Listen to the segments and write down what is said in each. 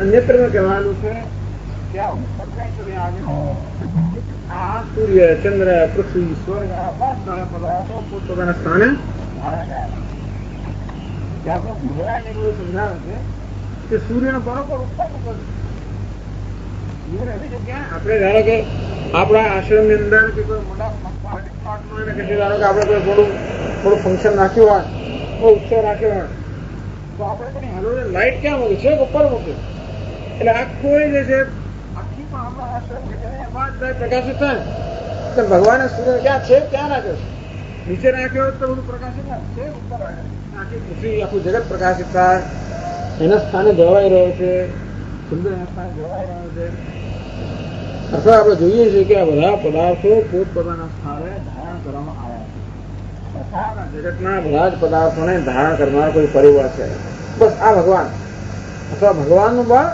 અન્યત્ર કહેવાનું છે આ સૂર્ય ચંદ્ર પૃથ્વી સ્વર્ગ આ પાંચ નાના પદાર્થો પોતપોતાના સ્થાને ભગવાન એવું સમજાવે છે કે સૂર્યનો બરોબર ઉત્પાદન આપણે ધારો કે આપણા આશ્રમ ની અંદર કે કોઈ મોટા ધારો કે આપણે કોઈ થોડું ફંક્શન રાખ્યું હોય, કોઈ ઉત્સવ રાખ્યો હોય, તો આપણે હલોને લાઈટ ક્યાં મૂકી છે? ઉપર મૂકી. એટલે આખું જે છે આખી પણ આપણા આશ્રમ પ્રકાશિત થાય. તો ભગવાને સૂર્ય ક્યાં છે ક્યાં રાખ્યો છે? નીચે રાખ્યો તો બધું પ્રકાશિત છે, ઉપર આખી પૃથ્વી આખું જગત પ્રકાશિત થાય. એના સ્થાને જળવાઈ રહ્યો છે, સુંદર એના સ્થાને જળવાઈ રહ્યો છે. અથવા આપણે જોઈએ છીએ કે આ બધા પદાર્થો પોતપોતાના સ્થાને ધારણ કરવામાં આવ્યા છે. જગતના બધા જ પદાર્થોને ધારણ કરનાર કોઈ પરિબળ છે. બસ આ ભગવાન અથવા ભગવાનનું બળ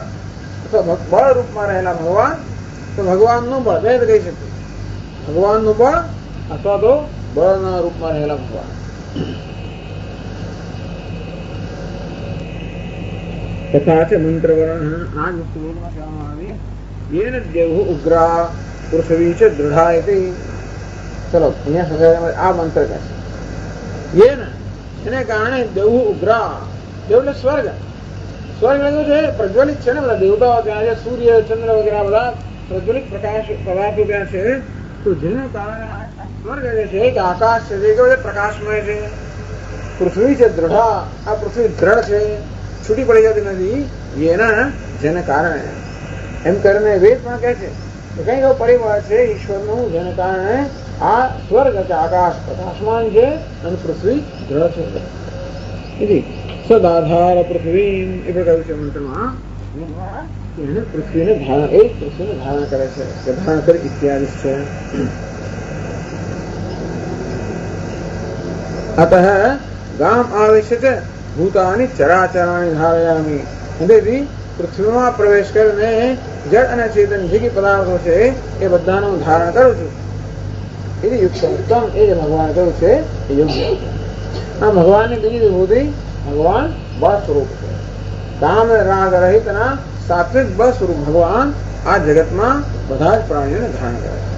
અથવા બળ રૂપમાં રહેલા ભગવાન, તો ભગવાનનું બળ બે કહી શકીએ. ભગવાનનું બળ અથવા તો બળના રૂપમાં રહેલા ભગવાન. તથા છે મંત્રવર્ણ આ જ વસ્તુ વેદમાં કહેવામાં આવી. येन देव उग्रा पृथ्वी च दृढ़ायते. चलो અહીંયા સમજાય આ મંત્ર કહે છે. येन એને કારણે દેવ ઉગ્રા, દેવ એટલે સ્વર્ગ. સ્વર્ગ એટલે છે પ્રજ્વલિત છે ને બધા દેવતાઓ ત્યાં છે, સૂર્ય ચંદ્ર વગેરે બધા પ્રજ્વલિત પ્રકાશ પદાર્થો ત્યાં છે. તો જેને કારણે સ્વર્ગ જે છે કે આકાશ છે કે પ્રકાશમય છે. પૃથ્વી છે દૃઢા, આ પૃથ્વી દ્રઢ છે, છૂટી પડી જતી નથી. એના જેને કારણે એમ કરીને વેદ પણ કહે છે કે કઈ એવો પરિબળ છે ઈશ્વરનું જેને કારણે આ સ્વર્ગ છે આકાશ પ્રકાશમાન છે અને પૃથ્વી દ્રઢ છે. સદાધાર પૃથ્વી એ પણ કહ્યું છે મંત્રમાં. એને પૃથ્વીને ધારણ, એ પૃથ્વીને ધારણ કરે છે, ધારણ કરે ઇત્યાદિ છે. અતઃ ગામ આવેશ છે ભૂતાની ચરાચરાની ધારયામી. તેથી પૃથ્વીમાં પ્રવેશ કરીને જળ અને ચેતન જે પદાર્થો છે એ બધાનું ધારણ કરું છું. એ યુક્ત ઉત્તમ એ જે ભગવાન કહ્યું છે એ યોગ્ય. આ ભગવાનની બીજી વિભૂતિ ભગવાન બળ સ્વરૂપ છે. કામ રાગ રહિતના સાત્વિક બળ સ્વરૂપ ભગવાન આ જગતમાં બધા જ પ્રાણીઓને ધારણ કરે છે.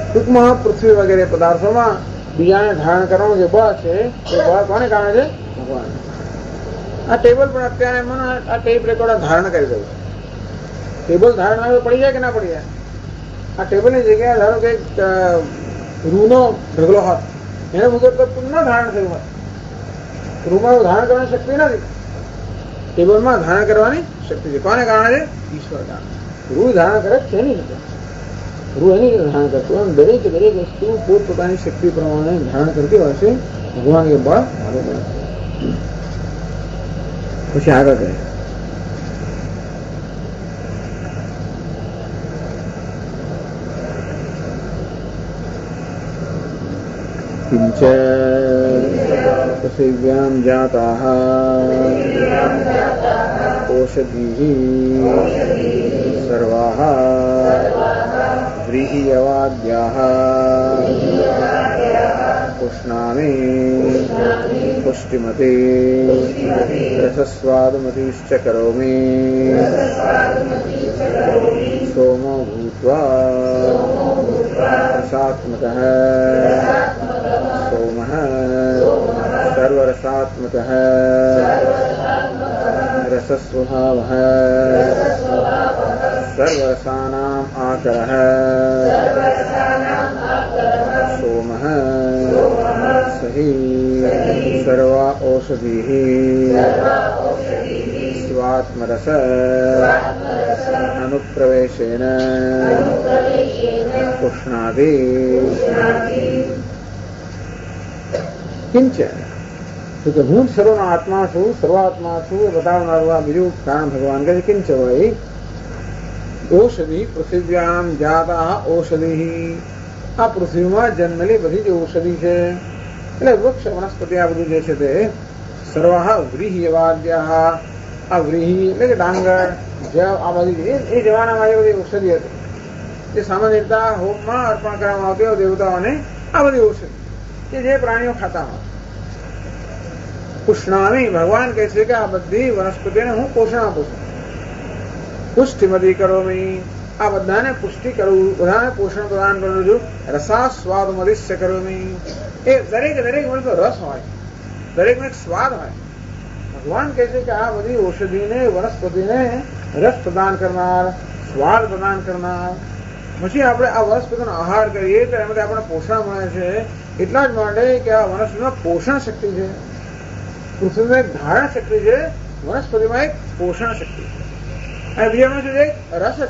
ટૂંકમાં પૃથ્વી વગેરે પદાર્થોમાં બીજાને ધારણ કરવાનું જે બળ છે એ બળ કોને કારણે છે? ભગવાન. આ ટેબલ પણ અત્યારે મને આ ટેપ રેકોર્ડર ધારણ કરી દઉં. ટેબલ ધારણ આવે પડી જાય કે ના પડી જાય? આ ટેબલની જગ્યાએ ધારો કે રૂનો ઢગલો હોત, એને મુજબ તો પુનઃ ધારણ થયું હોય. રૂમાં ધારણ કરવાની શક્તિ નથી, ટેબલમાં ધારણ કરવાની શક્તિ છે. કોને કારણે છે? ઈશ્વર કારણે. રૂ ધારણ કરે છે એની રીતે, રૂ એની રીતે ધારણ કરતું. એમ દરેક વસ્તુ પોતપોતાની શક્તિ પ્રમાણે ધારણ કરતી હોય છે. ભગવાન એ બળ ભારે પડે. પછી આગળ કહે કિંચ પૃથિવ્યામ જાતાઃ ઓષધીઃ સર્વાઃ વ્રીહિયવાદ્યાઃ ઉષ્ણામે પુષ્ટિમતે રસસ્વાદમતીશ્ચ કરોમિ સોમો ભૂત્વા રસાત્મકઃ સોમઃ સર્વરસાત્મકઃ રસસ્વભાવः સર્વરસાનામ આકરઃ સોમઃ સહી સર્વા ઔષધીઃ સ્વાત્મરસ અનુપ્રવેશેન ઉષ્ણાદિ. કિંચ તો કે હું સર્વનો આત્મા છું, સર્વાત્મા છું એ બતાવનારું બીજું કારણ ભગવાન કહે છે. કિંચ વૈ ઔષધિ પૃથિવ્યામ જાતા ઔષધિ. આ પૃથ્વીમાં જન્મેલી બધી જ ઔષધિ છે. એટલે વૃક્ષ વનસ્પતિ આ બધું જે છે તે સર્વાહ વ્રીહિયવાદ્યાઃ. આ વ્રીહી એટલે કે ડાંગર જવ આ બધી એ જમાનામાં એ બધી ઔષધિ હતી જે સામાન્ય રીતે હોમમાં અર્પણ કરવામાં આવતી હોય દેવતાઓને. આ બધી ઔષધિ કે જે પ્રાણીઓ ખાતા હોય. પુષ્ણામી, ભગવાન કહે છે કે આ બધી વનસ્પતિને હું પોષણ આપું છું. પુષ્ટિમતી કરોમી, આ બધાને પુષ્ટિ કરું, બધાને પોષણ પ્રદાન કરું છું. રસા સ્વાદ મદિશ્ય કરોમી, એ દરેક મને તો રસ હોય, દરેકનો એક સ્વાદ હોય. ભગવાન કહે છે કે આ બધી ઔષધિને વનસ્પતિને રસ પ્રદાન કરનાર, સ્વાદ પ્રદાન કરનાર. પછી આપણે આ વનસ્પતિનો આહાર કરીએ તો એમાંથી આપણને પોષણ મળે છે. એટલા જ માટે કે આ વનસ્પતિમાં પોષણ શક્તિ છે, પૃથ્વીમાં એક ધારણ શક્તિ છે, વનસ્પતિમાં એક પોષણ શક્તિ છે. અને બીજામાં શું છે? રસ છે.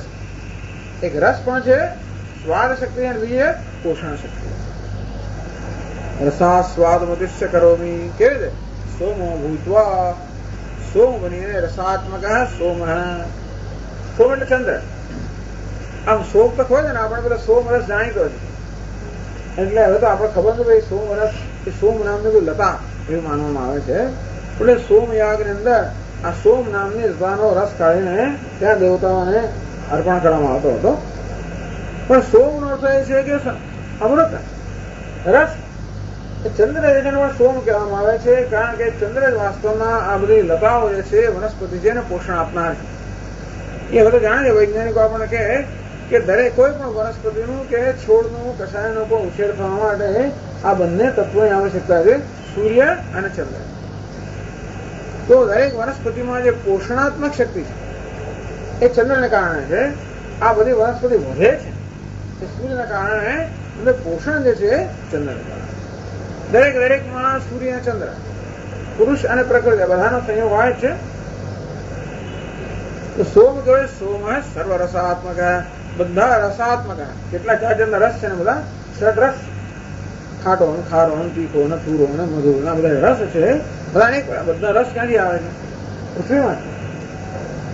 એક રસ પણ છે, સ્વાદ શક્તિ, અને બીજી પોષણ શક્તિ. રસા સ્વાદ મદિશ્ય કરોમી, કેવી રીતે? સોમો ભૂત્વા, સોમ બનીને રસાત્મક સોમ. સોમ એટલે ચંદ્ર. આમ સોમ તો ખબર છે ને, આપણે પેલા સોમ રસ જાણીતો છે. એટલે હવે તો આપણે ખબર છે ભાઈ સોમ રસ એ સોમ નામની કોઈ લતા એવું માનવામાં આવે છે. એટલે સોમ યાગની અંદર આ સોમ નામની લતાનો રસ કાઢીને ત્યાં દેવતાઓને અર્પણ કરવામાં આવતો હતો. પણ સોમનો અર્થ એ છે કે અમૃત રસ. એ ચંદ્ર છે તેને પણ સોમ કહેવામાં આવે છે, કારણ કે ચંદ્ર જ વાસ્તવમાં આ બધી લતાઓ જે છે વનસ્પતિ છે એને પોષણ આપનાર છે. એ હવે તો જાણે છે વૈજ્ઞાનિકો આપણને કહે કે દરેક કોઈ પણ વનસ્પતિનું કે છોડનું કષાયનો પણ ઉછેર થવા માટે આ બંને તત્વોની આવશ્યકતા છે, સૂર્ય અને ચંદ્ર. તો દરેક વનસ્પતિમાં જે પોષણાત્મક શક્તિ છે એ ચંદ્રને કારણે છે. આ બધી વનસ્પતિ વધે છે એ સૂર્યના કારણે, અને પોષણ જે છે ચંદ્રને કારણે. દરેકમાં સૂર્ય અને ચંદ્ર, પુરુષ અને પ્રકૃતિ બધાનો સંયોગ હોય છે. તો સોમ કહેવાય, સોમ સર્વ રસાત્મક, બધા રસાત્મક. કેટલા જાતના રસ છે ને, બધા ષડ રસ, ખાટો ખારો તીખો ને થૂરો ને મધુર ના બધા રસ છે. બધા રસ ક્યાંથી આવે છે? પૃથ્વીમાં.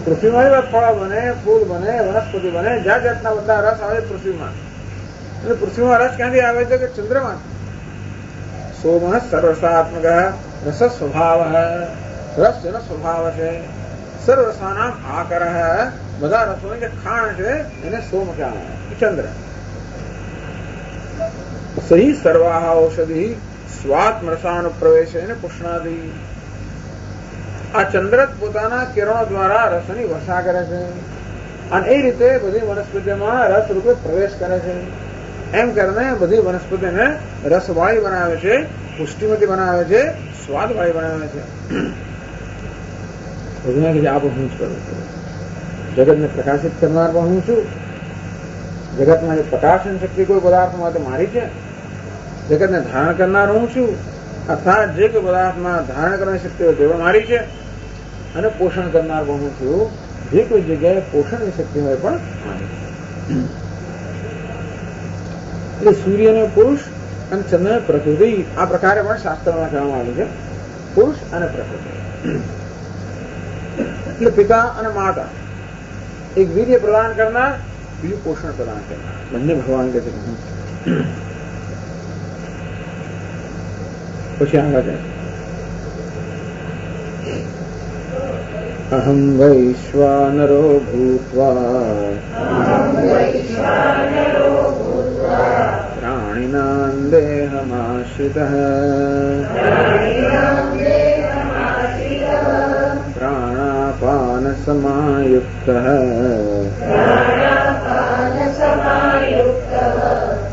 પૃથ્વીમાં ફળ બને, ફૂલ બને, વનસ્પતિ બને, જાત જાતના બધા રસ આવે પૃથ્વીમાં. એટલે પૃથ્વીમાં રસ ક્યાંથી આવે છે? કે ચંદ્રમાં. સોમ સર્વરસાત્મક, રસ સ્વભાવ, રસ જેનો સ્વભાવ છે. સર્વરસાનામ આકર, બધા રસોની જે ખાણ છે એને સોમ કહેવાય, ચંદ્ર. સહી સર્વાહ ઔષધિ સ્વાત્મ રસાનુપ્રવેશ એને પુષ્ણાદિ. આ ચંદ્ર પોતાના કિરણો દ્વારા રસની વર્ષા કરે છે, અને એ રીતે બધી વનસ્પતિમાં રસ રૂપે પ્રવેશ કરે છે. એમ કરીને બધી વનસ્પતિને રસવાળી બનાવે છે, પુષ્ટિમતી બનાવે છે, સ્વાદવાળી બનાવે છે. ભગવાન કે આપ હું જ કરું છું, જગતને પ્રકાશિત કરનાર પણ હું છું. જગતમાં જે પ્રકાશન શક્તિ કોઈ પદાર્થ માટે મારી છે, જગતને ધારણ કરનાર હું છું. અર્થાત જે કોઈ પદાર્થમાં ધારણ કરવાની શક્તિ હોય તે મારી છે, અને પોષણ કરનાર પણ હું છું. જે કોઈ જગ્યાએ પોષણની શક્તિ હોય પણ મારી છે. એટલે સૂર્યને પુરુષ અને ચંદ્રને પ્રકૃતિ, આ પ્રકારે પણ શાસ્ત્રમાં કહેવામાં આવ્યું છે, પુરુષ અને પ્રકૃતિ. એટલે પિતા અને માતા, એક વીર્ય પ્રદાન કરનાર, બીજું પોષણ પ્રદાન કરનાર, બંને ભગવાન કે છે. પછી આગળ જાય, અહમ વૈશ્વાનરો ભૂત્વા પ્રાણિનાં દેહમાશ્રિતઃ પ્રાણાપાન સમાયુક્તઃ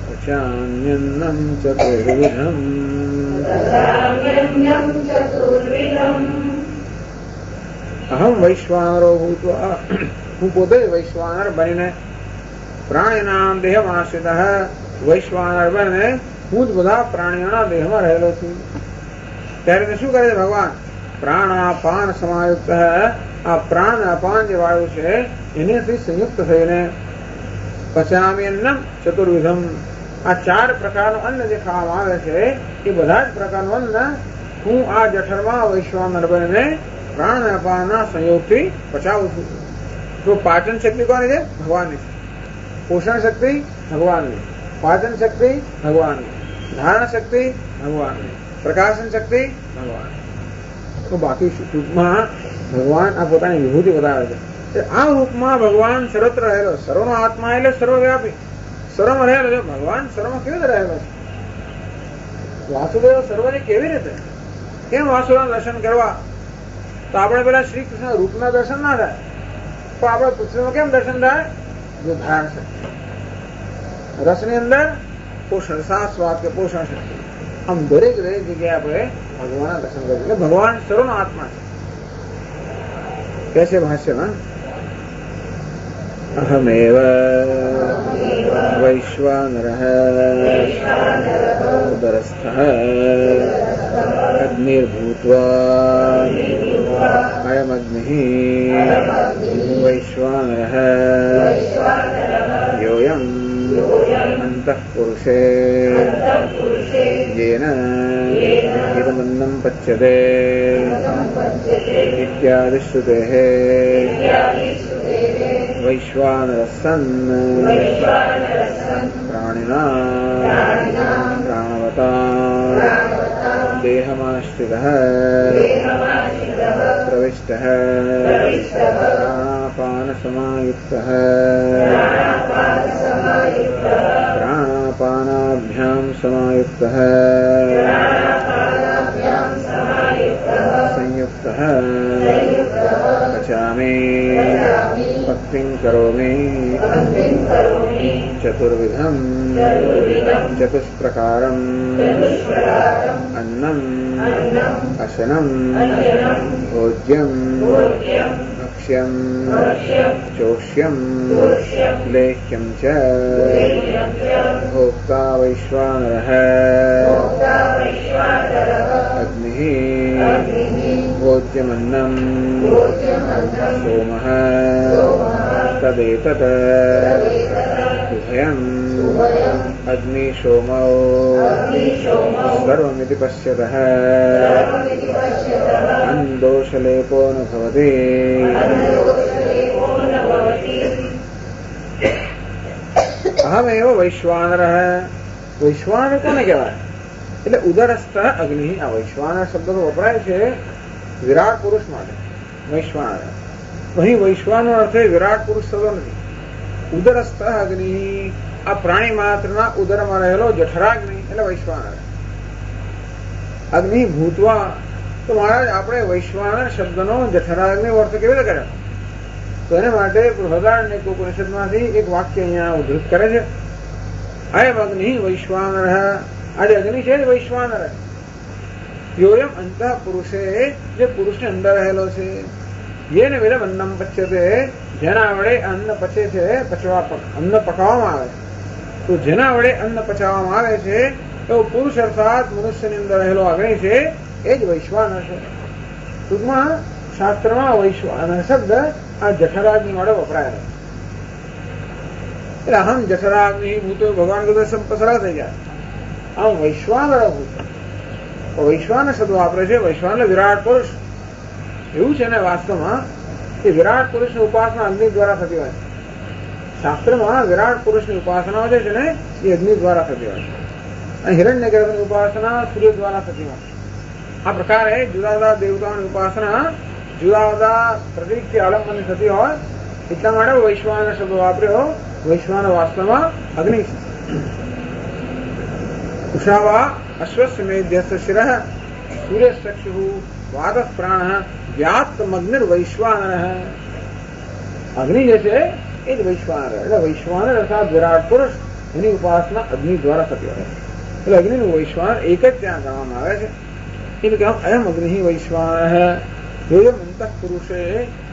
પચામ્યન્નં ચતુર્વિધમ. અહમ વૈશ્વાનરો ભૂત્વા, હું પોતે વૈશ્વાનર બનીને, પ્રાણીના દેહમાશ્રિતઃ, વૈશ્વાનર બનીને હું જ બધા પ્રાણીઓના દેહમાં રહેલો છું. ત્યારે શું કરે છે ભગવાન? પ્રાણાપાન સમાયુક્ત, આ પ્રાણ અપાન જે વાયુ છે એનાથી સંયુક્ત થઈને, પચામી અન્નમ ચતુર્વિધમ, આ 4 પ્રકારનું અન્ન જે ખાવામાં આવે છે એ બધા જ પ્રકારનું અન્ન હું આ જઠરમાં વૈશ્વાનર બનીને પ્રાણ અપાનના સંયોગથી પચાવું છું. તો પાચન શક્તિ કોની છે? ભગવાનની છે. પોષણ શક્તિ ભગવાનની, પાચન શક્તિ ભગવાનની, ધારણ શક્તિ ભગવાનની, પ્રકાશન શક્તિ ભગવાન. તો બાકી ટૂંકમાં ભગવાન આ પોતાની વિભૂતિ બતાવે છે. આ રૂપમાં ભગવાન સર્વત્ર રહેલો, સર્વનો આત્મા એટલે સર્વવ્યાપી, સર્વમાં રહેલો છે. ભગવાન સર્વમાં કેવી રીતે રહેલો છે? વાસુદેવ સર્વને કેવી રીતે? કેમ વાસુદેવના દર્શન કરવા? તો આપણે પેલા શ્રી કૃષ્ણ રૂપના દર્શન ના થાય, પણ આપણે પૃથ્વીમાં કેમ દર્શન થાય? જો ધારણ શક્તિ, રસની અંદર પોષણ, રસાસ્વાદ કે પોષણ શક્તિ, આમ દરેક જગ્યાએ આપણે ભગવાનના દર્શન કરીએ. એટલે ભગવાન સર્વનો આત્મા છે. कैसे भाष्य में अहमेव वैश्वानरः उदरस्थः अग्निर्भूत्वा अयमग्निः वैश्वानरः योऽयम् अन्तःपुरुषे येन इदमन्नं पच्यते इत्यादि श्रुतेः वैश्वानरः सन् प्राणिनां प्राणवतां देहमाश्रितः प्रविष्टः प्राणापानसमायुक्तः प्राणापानाभ्यां समायुक्तः संयुक्तः पचामि भक्तिं करोमि चतुर्विधं चतुष्प्रकारम् अन्नम् अशनं भोज्यं भक्ष्यं चोष्यं लेह्यं च भोक्ता वैश्वानरः अग्निः भोज्यमन्नं सोमः तदेतत् उभयम् अग्निशोमौ सर्वमिति पश्यतः अन्दोषलेपो न भवति. अहमेव वैश्वानरः. वैश्वानर कोने कहेवाय? એટલે ઉદરસ્થ અગ્નિ. આ વૈશ્વાનર શબ્દ તો વપરાય છે વિરાટ પુરુષ માટે, વૈશ્વાનર. અહીં વૈશ્વાનર અર્થે વિરાટ પુરુષ થતો નથી. ઉદરસ્થ અગ્નિ આ પ્રાણી માત્રના ઉદરમાં રહેલો જઠરાગ્નિ એટલે વૈશ્વાનર. અગ્નિ ભૂતવા. તો મહારાજ આપણે વૈશ્વાનર શબ્દનો જઠરાગ્નિ અર્થ કેવી રીતે કર્યો? તો એને માટે બૃહદારણ્યક ઉપનિષદમાંથી એક વાક્ય અહીંયા ઉદ્ધૃત કરે છે. અયમ અગ્નિ વૈશ્વાનર. આજે અગ્નિ છે વૈશ્વાનર. યોયમ અંતઃ પુરુષે, જે પુરુષની અંદર રહેલો છે. યેન વિલમ અન્નમ પચ્યતે, જેના વડે અન્ન પચે છે, અન્ન પકાવવામાં આવે. તો જેના વડે અન્ન પચાવવામાં આવે છે એવો પુરુષ અર્થાત મનુષ્યની અંદર રહેલો અગ્નિ છે, એ જ વૈશ્વાનર છે. ટૂંકમાં શાસ્ત્રમાં વૈશ્વાનર શબ્દ આ જઠરાગ્નિ માટે વપરાયેલો. એટલે અહમ જઠરાગ્નિ ભૂતો ભગવાન કદાચ સરળ થઈ જાય. આમ વૈશ્વાનર ભૂત, વૈશ્વાનર શબ્દ વાપરે છે. વૈશ્વાનર વિરાટ પુરુષ એવું છે ને. વાસ્તવમાં એ વિરાટ પુરુષની ઉપાસના અગ્નિ દ્વારા થતી હોય છે. શાસ્ત્રમાં વિરાટ પુરુષની ઉપાસનાઓ જે છે ને એ અગ્નિ દ્વારા થતી હોય છે. અને હિરણ્યગર્ભની ઉપાસના સૂર્ય દ્વારા થતી હોય છે. આ પ્રકારે જુદા જુદા દેવતાઓની ઉપાસના જુદા જુદા પ્રતીકથી આલંબનની થતી હોય. એટલા માટે વૈશ્વાનર શબ્દ વાપર્યો. વૈશ્વાનર વાસ્તવમાં અગ્નિ છે. ઉષાવા અશ્વસ્મેધ્યસ્થ શિરઃ સૂર્યચક્ષુ વાદઃ પ્રાણઃ વ્યાત્તમગ્નિર્વૈશ્વાનર. અગ્નિ જે છે એ જ વૈશ્વાનર. એટલે વૈશ્વાનર અર્થાત વિરાટ પુરુષ, એની ઉપાસના અગ્નિ દ્વારા થતી હોય. એટલે અગ્નિનું વૈશ્વાનર એક જ ત્યાં ગણવામાં આવે છે. એટલે કે અયમ અગ્નિ વૈશ્વાનર. યોયમ અંતઃ પુરુષે,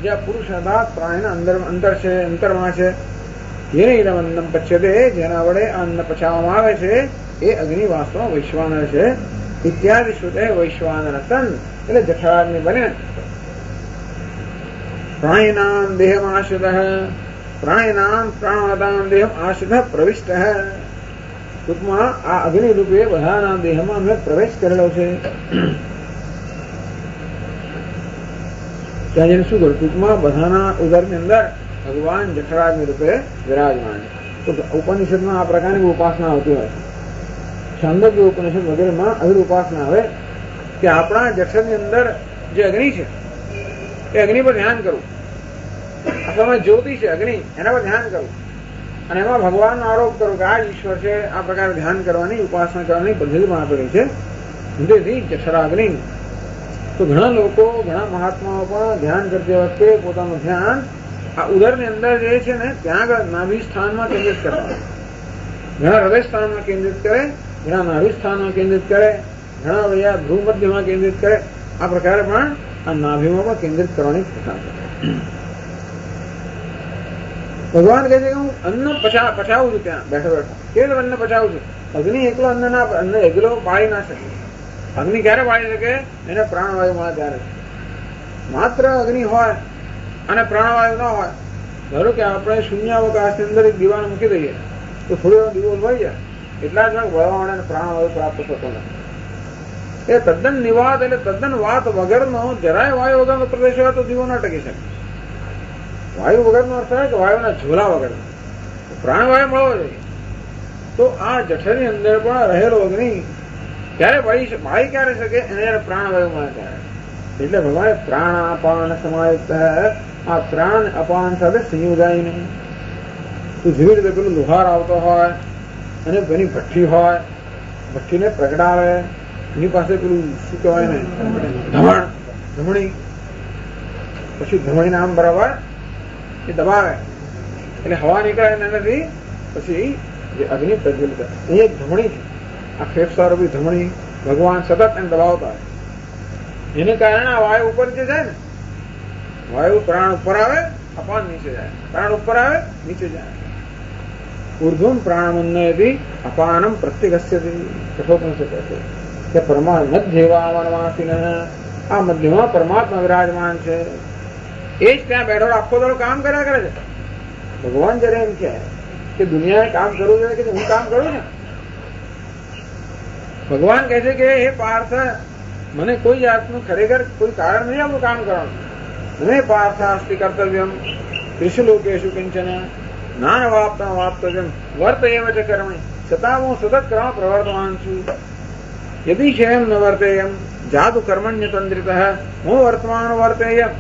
જે આ પુરુષ અર્થાત પ્રાણીના અંદર છે, અંતરમાં છે. જેને ઇદમ અન્નમ પચ્યતે, જેના વડે અન્ન પચાવવામાં આવે છે એ અગ્નિ વાસ્તવમાં વૈશ્વાનર છે. ઇત્યાદિ શ્રુતે વૈશ્વાનર સન એટલે જઠરાગ્નિ બને. પ્રાણીનામ દેહમ આશ્રિત, પ્રાણીનામ પ્રાણવતામ દેહમ આશ્રિત પ્રવિષ્ટ. ટૂંકમાં આ અગ્નિ રૂપે બધાના દેહમાં અમે પ્રવેશ કરેલો છે. ત્યાં જઈને શું કરું? ટૂંકમાં બધાના ઉદરની અંદર ભગવાન જઠરાગ્નિ રૂપે વિરાજમાન. તો ઉપનિષદમાં આ પ્રકારની ઉપાસના આવતી હોય છે. છાંદોગ્ય ઉપનિષદ વગેરેમાં આવી ઉપાસના આવે કે આપણા જઠરની અંદર જે અગ્નિ છે એ અગ્નિ પર ધ્યાન કરવું. અથવા જ્યોતિ છે અગ્નિ, એના પર ધ્યાન કરવું અને એમાં ભગવાનનો આરોપ કરવો કે આ ઈશ્વર છે. આ પ્રકારે ધ્યાન કરવાની, ઉપાસના કરવાની પદ્ધતિમાં આપેલી છે. જેથી જઠરાગ્નિ તો ઘણા લોકો, ઘણા મહાત્માઓ પણ ધ્યાન કરતી વખતે પોતાનું ધ્યાન આ ઉદરની અંદર જે છે ને ત્યાં આગળ નાભી સ્થાનમાં કેન્દ્રિત કરવાનું. ઘણા હૃદય સ્થાનમાં કેન્દ્રિત કરે, ઘણા નાભી સ્થાનમાં કેન્દ્રિત કરે, ઘણા વૈયા ધ્રુવ મધ્યમાં કેન્દ્રિત કરે. આ પ્રકારે પણ આ નાભીમાં પણ કેન્દ્રિત કરવાની પ્રથા છે. ભગવાન કહે છે કે હું અન્ન પચાવું છું ત્યાં બેઠો બેઠો. કેવું અન્ન પચાવું છું? અગ્નિ એકલો અન્ન એકલો પાળી ના શકે. અગ્નિ ક્યારે પાળી શકે? એને પ્રાણવાયુ મળે ત્યારે. માત્ર અગ્નિ હોય અને પ્રાણવાયુ ન હોય. ધારો કે આપણે શૂન્યાવકાશની અંદર એક દીવાને મૂકી દઈએ તો થોડી વાર દીવો ઉલવાઈ જાય, એટલા જ વળવાને પ્રાણવાયુ પ્રાપ્ત થતો નથી. એ તદ્દન નિવાત એટલે તદ્દન વાત વગરનો જરાય વાયુ વગરનો પ્રદેશ હોય તો દીવો ન ટકી શકે. વાયુ વગરનો અર્થ થાય કે વાયુના ઝોલા વગરનો પ્રાણવાયુ મળવો જોઈએ. તો આ જઠરની અંદર પણ રહેલો અગ્નિ ક્યારે બાળી ક્યારે શકે? એને પ્રાણવાયુ મળે ત્યારે. એટલે ભગવાન પ્રાણ અપાન સમાયુક્ત આ પ્રાણ અપાન સાથે સંયોજાય નહીં. તો જેવી રીતે પેલું લુહાર આવતો હોય અને એની ભઠ્ઠી હોય, ભઠ્ઠીને પ્રગટાવે, એની પાસે પેલું શું કહેવાય ને ધમણી, પછી ધમણી નામ બરાબર એ દબાવે એટલે હવા નીકળે એનાથી પછી જે અગ્નિ પ્રજ્વલિત. એ એક ધમણી છે, આ ફેફસા રૂપી ધમણી ભગવાન સતત એને દબાવતા હોય. એને કારણે આ વાયુ ઉપર જે જાય ને, વાયુ પ્રાણ ઉપર આવે, અપાન નીચે જાય, પ્રાણ ઉપર આવે, નીચે જાય. ઉર્ધ્વમ પ્રાણમન્નયતિ અપાનમ પ્રત્યગસ્યતિ. કઠોપનિષદ કહે છે કે મધ્યવાસિન આ મધ્યમાં પરમાત્મા વિરાજમાન છે. એ જ ત્યાં બેઠો આખો દાડો કામ કર્યા કરે છે. ભગવાન જયારે એમ કહે કે દુનિયાએ કામ કરવું જોઈએ કે હું કામ કરું ને, ભગવાન કહે છે કે હે પાર્થ, મને કોઈ જાતનું ખરેખર કોઈ કારણ નહીં આપણું કામ કરવાનું. મને પાર્થ અસ્તિ કર્તવ્યમ ત્રિશુલોકેશુ કિંચન નાનવાપ્તમ વાપ્તવ્યમ વર્ત એવ ચ કર્મણિ છતાં હું સતત કર્મ પ્રવર્તમાન છું. યદિ ક્ષયમ ન વર્તેયમ જાતુ કર્મણ્ય તંત્રિતઃ હું વર્તમાન વર્તેયમ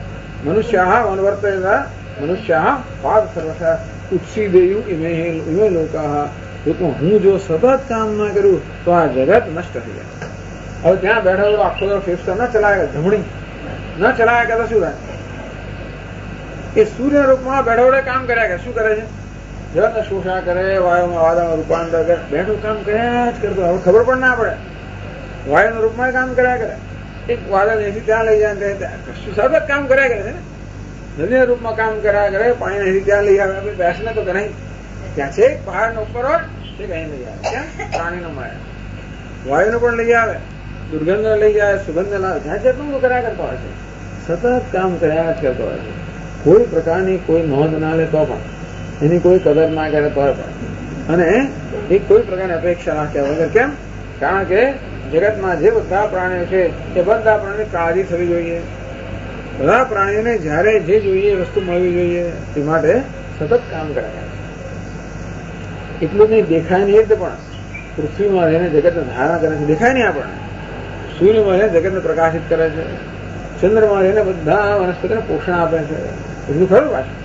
મનુષ્યાઃ વનવર્તેય મનુષ્યાઃ પાદ સર્વશ ઉત્સીદેયુ ઇમે લોકાઃ. હું જો સતત કામ ના કરું તો આ જગત નષ્ટ થઈ જાય. હવે ત્યાં બેઠો આખો ફેફસા ન ચલાવે, ધમણી ન ચલાવે કે તો શું થાય? એ સૂર્ય રૂપમાં બેઠો કામ કર્યા કે શું કરે છે? જગતને શોષા કરે, વાયુમાં વાદળમાં રૂપાંતર કરે, બેઠું કામ કર્યા જ કરતો. હવે ખબર પણ ના પડે, વાયુના રૂપમાં કામ કર્યા કરે. એક વાદળ એથી ત્યાં લઈ જાય, સતત કામ કર્યા કરે છે ને. નદીના રૂપમાં કામ કર્યા કરે, પાણી એથી ત્યાં લઈ આવે. બેસને તો નહીં, ત્યાં છે પહાડના ઉપર હોય તે કઈ લઈ આવે. ત્યાં પ્રાણીનો માયા વાયુને પણ લઈ આવે, દુર્ગંધ લઈ જાય, સુગંધ લાવે, જ્યાં જેટલું કર્યા કરતો હોય છે. સતત કામ કર્યા જ કરતો હોય છે. કોઈ પ્રકારની કોઈ નોંધ ના લે તો પણ, એની કોઈ કદર ના કરે તો પણ, અને એ કોઈ પ્રકારની અપેક્ષા રાખ્યા વગર. કેમ? કારણ કે જગતમાં જે બધા પ્રાણીઓ છે એ બધા પ્રાણીની કાળજી થવી જોઈએ. બધા પ્રાણીઓને જયારે જે જોઈએ એ વસ્તુ મળવી જોઈએ. તે માટે સતત કામ કર્યા. એટલું નહીં, દેખાય નહીં એટલે પણ પૃથ્વીમાં રહીને જગતને ધારણા કરે છે. દેખાય નહીં આપણને. સૂર્યમાં રહીને જગતને પ્રકાશિત કરે છે. ચંદ્રમાં રહીને બધા વનસ્પતિને પોષણ આપે છે. એટલું ખરું પાછું.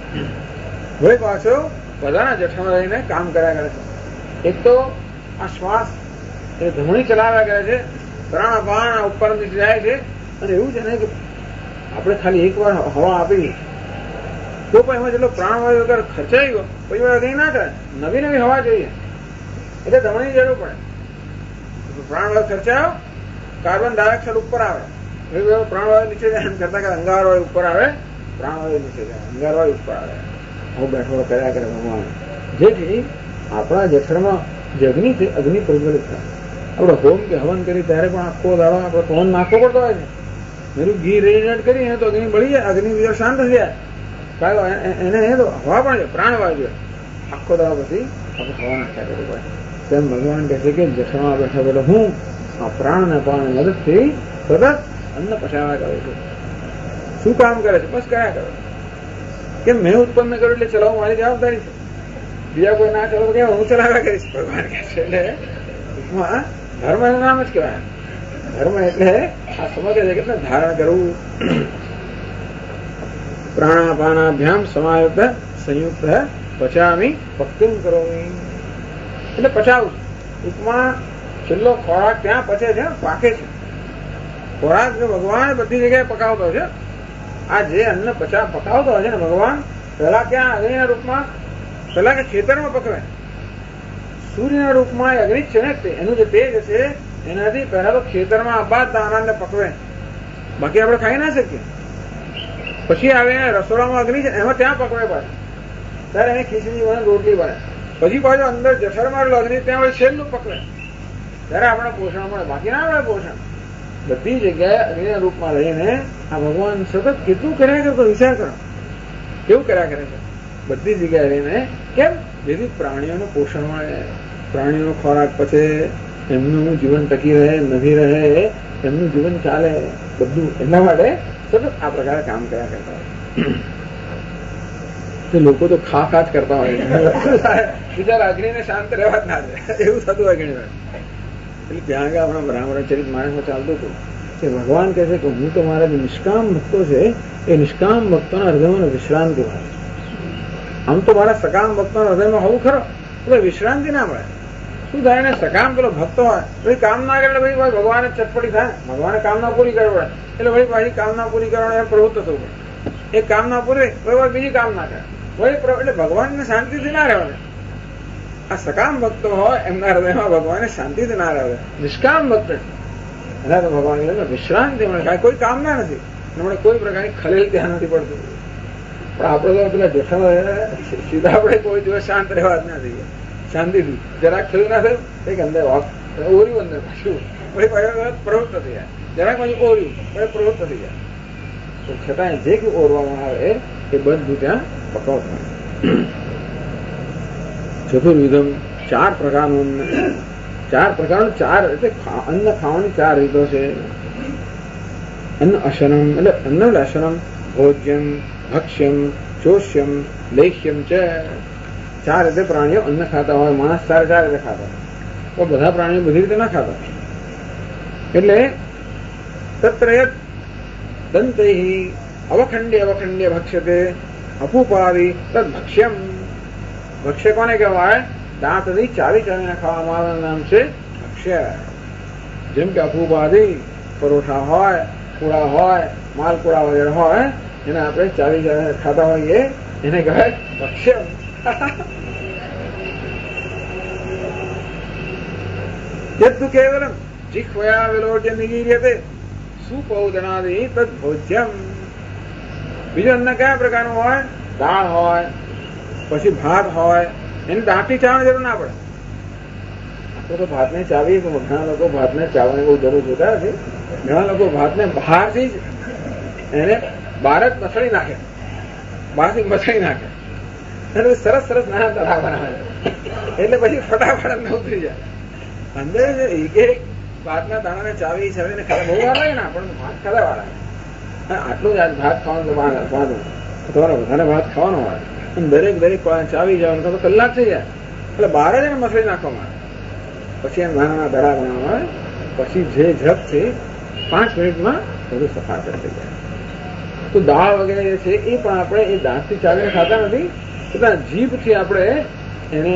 હવે પાછો બધાના જઠરમાં રહીને કામ કર્યા કરે છે. એક તો આ શ્વાસ એ ધમણી ચલાવ્યા કરે છે, પ્રાણ અપાન ઉપર નીચે જાય છે. અને એવું છે ને કે આપણે ખાલી એક વાર હવા આપી તો પણ એમાં જેટલો પ્રાણવાયુ વગર ખર્ચાઈ ગયો પછી વાર કંઈ ના કરે. નવી નવી હવા જોઈએ એટલે ધમણીની જરૂર પડે. પ્રાણવાયુ ખર્ચાયો, કાર્બન ડાયોક્સાઇડ ઉપર આવે, પ્રાણવાયુ નીચે જાય. એમ કરતા કે અંગારવાયુ ઉપર આવે, પ્રાણવાયુ નીચે જાય, અંગારવાયુ ઉપર આવે. હું બેઠો કર્યા કરે ભગવાન. જેથી આપણા જઠરમાં જે અગ્નિ છે, અગ્નિ પ્રજ્વલિત થાય. આપણે હોમ કે હવન કરી ત્યારે પણ આખો દાડો આપણે પવન નાખવો પડતો હોય છે. મેરું ઘી રેડિનેટ કરીને તો અગ્નિ બળી જાય, અગ્નિ બીજા શાંત થઈ જાય. એને તો હવા પણ છે, પ્રાણવાયુ છે. આખો દાડો પછી આપણે હવા નાખ્યા કરવું પડે. તેમ ભગવાન કહે છે કે જઠરમાં બેઠા પેલો હું આ પ્રાણ ને પાણ મદદથી સતત અન્ન પચાવ્યા કરું છું. શું કામ કરે છે? બસ કર્યા કરો. કેમ? મેં ઉત્પન્ન કર્યું એટલે ચલાવવું મારી જવાબદારી છે. બીજા કોઈ ના ચલાવો કેમ? હું ચલાવ્યા કરીશ. ભગવાન કહે છે એટલે ધર્મ એનું નામ જ કહેવાય. ધર્મ એટલે આ સમગ્ર જગતને ધારણ કરવું. પ્રાણાપાનાભ્યામ સમાયુક્ત સંયુક્ત પચામી ભક્તિમ કરોમી. એટલે પચાવું. ટૂંકમાં છેલ્લો ખોરાક ત્યાં પચે છે, પાકે છે. ખોરાક જો ભગવાન બધી જગ્યાએ પકાવતો છે. આ જે અન્ન પકાવતો હોય છે ને ભગવાન, પેલા ક્યાં અગ્નિના રૂપમાં, પેલા કે ખેતરમાં પકવે. સૂર્યના રૂપમાં અગ્નિ છે ને, એનું જે તેજ છે એનાથી પહેલા તો ખેતરમાં આબાદ દાણાને પકવે, બાકી આપણે ખાઈ ના શકીએ. પછી આવે રસોડામાં અગ્નિ છે એમાં ત્યાં પકવે પાછું, ત્યારે એને ખીચડી બને, રોટલી બને. પછી પાછું અંદર જઠરમાં અગ્નિ ત્યાં છેલ્લું પકવે, ત્યારે આપણે પોષણ મળે, બાકી ના મળે પોષણ. બધી જગ્યાએ અગ્નિના રૂપમાં રહીને આ ભગવાન સતત કેટલું કર્યા કરતો, વિચાર કરો કેવું કર્યા કરે છે બધી જગ્યાએ રહીને. કેમ? જેથી પ્રાણીઓનું પોષણ મળે, પ્રાણીઓનો ખોરાક પચે, એમનું જીવન ટકી રહે, નથી રહે, એમનું જીવન ચાલે, બધું એના માટે સતત આ પ્રકારે કામ કર્યા કરતા હોય. લોકો તો ખા જ કરતા હોય, બિચારા અગ્નિને શાંત રહેવા જ ના દે, એવું થતું હોય ઘણી વાર. એટલે ત્યાં આગળ આપણા બ્રાહ્મણ માણસમાં ચાલતું હતું કે ભગવાન કહે છે કે હું તો મારા જે નિષ્કામ ભક્તો છે એ નિષ્કામ ભક્તોના હૃદયમાં વિશ્રાંતિ મળે. આમ તો મારા સકામ ભક્તોના હૃદયમાં હોવું ખરો, એટલે વિશ્રાંતિ ના મળે. શું થાય ને, સકામ પેલો ભક્તો હોય ભાઈ કામ ના કરે એટલે ભાઈ ભગવાને ચટપટી થાય, ભગવાને કામના પૂરી કરવી પડે, એટલે ભાઈ પાછી કામના પૂરી કરવાનું એમ પ્રવૃત્ત થવું પડે. એ કામના પૂરી ભાઈ બીજી કામ ના કરે, એટલે ભગવાનને શાંતિથી ના રહેવાય. આ સકામ ભક્તો હોય એમના હૃદયમાં ભગવાને શાંતિથી ના રહે. નિષ્કામ ભક્ત એના તો ભગવાન વિશ્રાંતિ મળે, કોઈ કામના નથી, એમણે કોઈ પ્રકારની ખલેલ ત્યાં નથી પડતું. પણ આપણે તો પેલા જેઠા સીધા આપણે કોઈ દિવસ શાંત રહેવા જ ના થઈએ, શાંતિથી જરાક ખેલું ના થયું એક અંદર ઓર્યું, અંદર પાછું પ્રવૃત્ત થઈ જાય, જરાક પાછું ઓર્યું પ્રવૃત્ત થઈ જાય. તો છતાં જે કઈ ઓરવામાં આવે એ બધું ત્યાં પકાવતું. ચતુર્વિધમ, ચાર પ્રકારનું અન્ન, ચાર એટલે અન્ન ખાવાની ચાર રીતો છે. અન્ન અશનમ એટલે અન્ન અશનમ, ભોજ્યમ, ભક્ષ્યમ, ચોષ્યમ, લેખ્યમ છે. ચાર રીતે પ્રાણીઓ અન્ન ખાતા હોય, માણસ ચાર રીતે ખાતા હોય, તો બધા પ્રાણીઓ બધી રીતે ના ખાતા. એટલે તત્રયત દંતૈ અવખંડ્ય ભક્ષ્યતે અપુપાદી તદ ભક્ષ્યમ. ભક્ષ્ય કોને કહેવાય? દાંતથી ચાવીને ખાવામાં આવે નામ છે ભક્ષ્ય. જેમ કે અપુપાદી પરોઠા હોય, પૂળા હોય, માલપુડા વગેરે હોય, એને આપણે ચાવી ખાતા હોઈએ એને કહેવાય ભક્ષ્ય. યદ્ કેવલમ જીહ્વયા વિલોડ્ય નિગીર્યતે સુપૌદનાદિ તદ ભોજ્યમ. બીજું અન્ન કયા પ્રકારનું હોય? દાળ હોય, પછી ભાત હોય, એને દાંતથી ચાવવાની જરૂર ના પડે. આપણે તો ભાતને ચાવીએ, ઘણા લોકો ભાતને ચાવવાની બહુ જરૂર જોતા છે. ઘણા લોકો ભાતને બહારથી જ એને બહાર જ મસળી નાખે, બહારથી મસળી નાખે, એટલે સરસ નાના તળા બનાવે, એટલે પછી ફટાફટ ન ઉતરી જાય. અંદર એક ભાતના દાણાને ચાવીને ખાતા બહુ વાર લાગે ને, પણ ભાત ખાતા વાળા આટલું જ ભાત ખાવાનું તમારે વધારે ભાત ખાવાનો હોય, દરેક ચાવી જવાનું તો કલાક થઈ જાય, એટલે બહાર જ એને મસળી નાખવામાં આવે. પછી એમ નાના દડા બનાવવામાં આવે, પછી જે ઝડપથી 5 મિનિટમાં બધું સફાત થઈ જાય. તો દાળ વગેરે જે છે એ પણ આપણે એ દાંતથી ચાવીને ખાતા નથી, છતાં જીભથી આપણે એને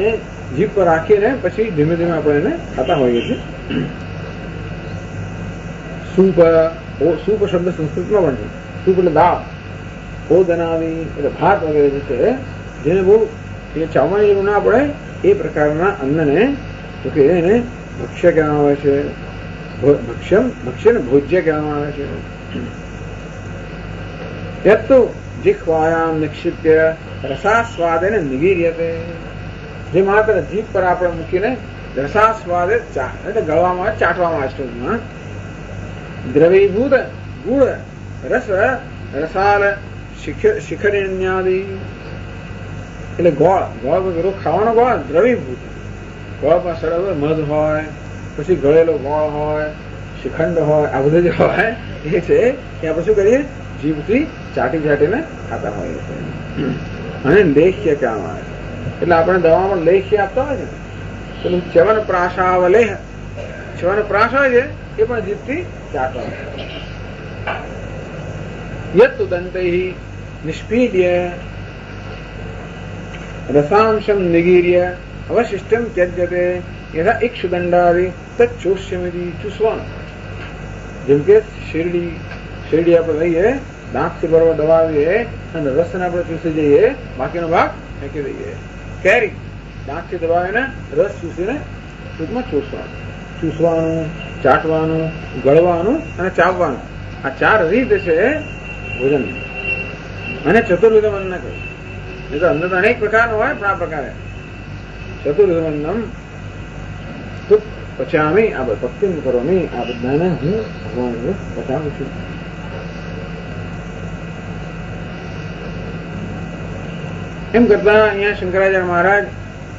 જીભ પર રાખીને પછી ધીમે ધીમે આપણે એને ખાતા હોઈએ છીએ. સૂપ શબ્દ સંસ્કૃતમાં પણ છે. સૂપ એટલે દાળ, ઓદનાવી એટલે ભાત વગેરે જે છે જેને બહુ એ ચાવવાની જરૂર ના પડે એ પ્રકારના અન્નને તો કે એને ભક્ષ્ય કહેવામાં આવે છે. ભક્ષ્યને ભોજ્ય કહેવામાં આવે છે. યત્તુ જીહ્વાયામ નિક્ષિપ્ય રસાસ્વાદેને નિગીર્યતે. જે માત્ર જીભ પર આપણે મૂકીને રસાસ્વાદે એટલે ગળવામાં આવે, ચાટવામાં આવે. સ્ટોરમાં દ્રવીભૂત ગુળ રસાલ શિખરિણ્યાદિ એટલે ગોળ ખાવાનો ગોળ દ્રવીભૂત. ગોળમાં સરળ મધ હોય, પછી ગળેલો ગોળ હોય, શ્રીખંડ હોય, આ બધું જે હોય એ છે એ આપણે શું કરીએ? જીભથી ચાટીને ખાતા હોઈએ છીએ. અને લેખ્ય કહેવામાં આવે એટલે આપણે દવામાં લેખ્ય આપતા હોય છે, પેલું ચ્યવન પ્રાશાવલેહ, ચ્યવન પ્રાશ હોય છે એ પણ જીભથી ચાટવા. યત્તુ દંતૈ નિષ્પીડ્ય રસાંશમ નિગીર્ય અવશિષ્ટમ ત્યજ્યતે યથા ઇક્ષુદંડાદિ તચ્ચોષ્યમિતિ ચૂસવાનું. જેમ કે શેરડી આપણે લઈએ, દાંતથી બરોબર દબાવીએ અને રસને આપણે ચૂસી જઈએ, બાકીનો ભાગ ફેંકી દઈએ. કેરી દાંતથી દબાવીને રસ ચૂસીને ટૂંકમાં ચૂસવાનું, ચાટવાનું, ગળવાનું અને ચાવવાનું, આ 4 રીત છે ભોજન. અને ચતુર્વિધ અન્ન કહ્યું. નહીં તો અન્ન તો અનેક પ્રકારનું હોય, પણ આ પ્રકારે ચતુર્વિધ અન્નમ તુક પચામી આ ભક્તિમ કરોમી, આ બધાને હું ભગવાનને પચાવું છું. એમ કરતા અહીંયા શંકરાચાર્ય મહારાજ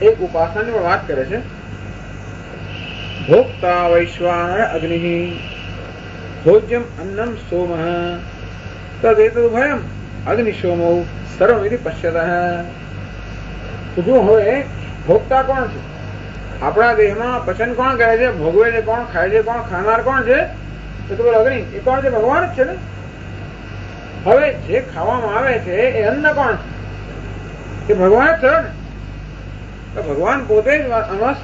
એક ઉપાસનાની પણ વાત કરે છે. ભોક્તા વૈશ્વાનર અગ્નિ ભોજ્યમ અન્નમ સોમ તદેતદુભયમ અગ્નિશોમો સર્વમિતિ પશ્યતઃ. તો જો હવે ભોગતા કોણ છે? આપણા દેહમાં પચન કોણ કરે છે? ભોગવે છે કોણ? ખાય છે કોણ? ખાનાર કોણ છે? તો પેલો અગ્નિ એ કોણ છે? ભગવાન જ છે ને. હવે જે ખાવામાં આવે છે એ અન્ન કોણ છે? એ ભગવાન જ થયો ને. તો ભગવાન પોતે જ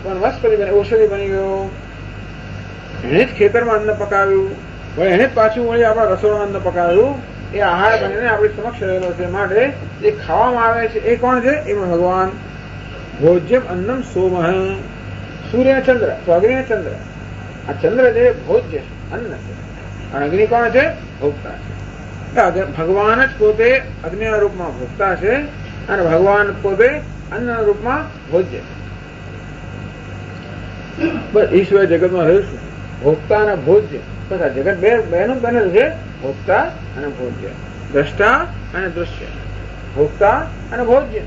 વનસ્પતિ બની, ઔષધિ બની ગયો. એને જ ખેતરમાં અન્ન પકાવ્યું, વળી એને જ પાછું વળી આપણા રસોડામાં અન્ન પકાવ્યું. એ આહાર બનીને આપણી સમક્ષ રહેલો છે. માટે જે ખાવામાં આવે છે એ કોણ છે? એમાં ભગવાન. ભોજ્યમ અન્નમ સોમ. સૂર્ય ચંદ્ર તો અગ્નિ ચંદ્ર. આ ચંદ્ર જે ભોજ્ય અન્ન છે અને અગ્નિ કોણ છે? ભોગતા છે. ભગવાન જ પોતે અગ્નિના રૂપમાં ભોગતા છે અને ભગવાન પોતે અન્નના રૂપમાં ભોજ્ય. બસ ઈશ્વર જગતમાં રહીશું ભોગતા અને ભોજ્ય. બસ આ જગત બેનું બનેલું છે, ભોગતા અને ભોજ્ય, દ્રષ્ટા અને દૃશ્ય. ભોગતા અને ભોજ્ય.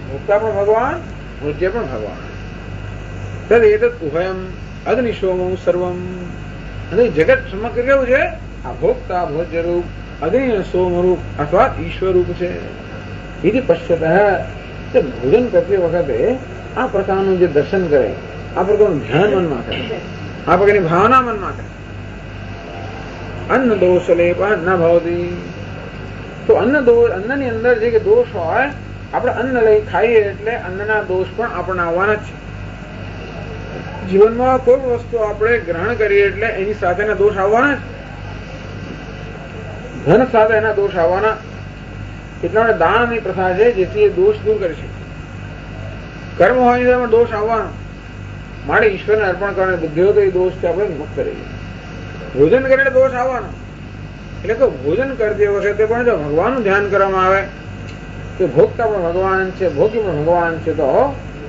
ભોગતા પણ ભગવાન, ભોજ્ય પણ ભગવાન. તદ એતદ ઉભયમ અગ્નિશોમમ સર્વમ. અને જગત સમગ્ર કેવું છે? આ ભોગતા ભોજ્ય રૂપ, અગ્નિ સોમ રૂપ અથવા ઈશ્વર રૂપ છે. એથી પશ્યતઃ તે ભોજન કરતી વખતે આ પ્રકારનું જે દર્શન કરે, આ પ્રકારનું ધ્યાન મનમાં કરે, આ પ્રકારની ભાવના મનમાં કરે. અન્ન દોષ લેપ ન ભવતી. તો અન્નની અંદર જે કે દોષ હોય, આપણે અન્ન લઈ ખાઈએ એટલે અન્નના દોષ પણ આપણને આવવાના જ છે. જીવનમાં કોઈ વસ્તુ આપણે ગ્રહણ કરીએ એટલે એની સાથેના દોષ આવવાના જ. ધન સાથે એના દોષ આવવાના. એટલા દાનની પ્રથા છે જેથી એ દોષ દૂર કરી શકે. કર્મ હોય એમાં દોષ આવવાનો. માટે ઈશ્વરને અર્પણ કરવાની બુદ્ધિ હોય તો એ દોષથી આપણે મુક્ત રહીએ. ભોજન કરીને દોષ આવવાનો. એટલે તો ભોજન કરતી વખતે પણ જો ભગવાનનું ધ્યાન કરવામાં આવે કે ભોગતા પણ ભગવાન છે, ભોગી પણ ભગવાન છે, તો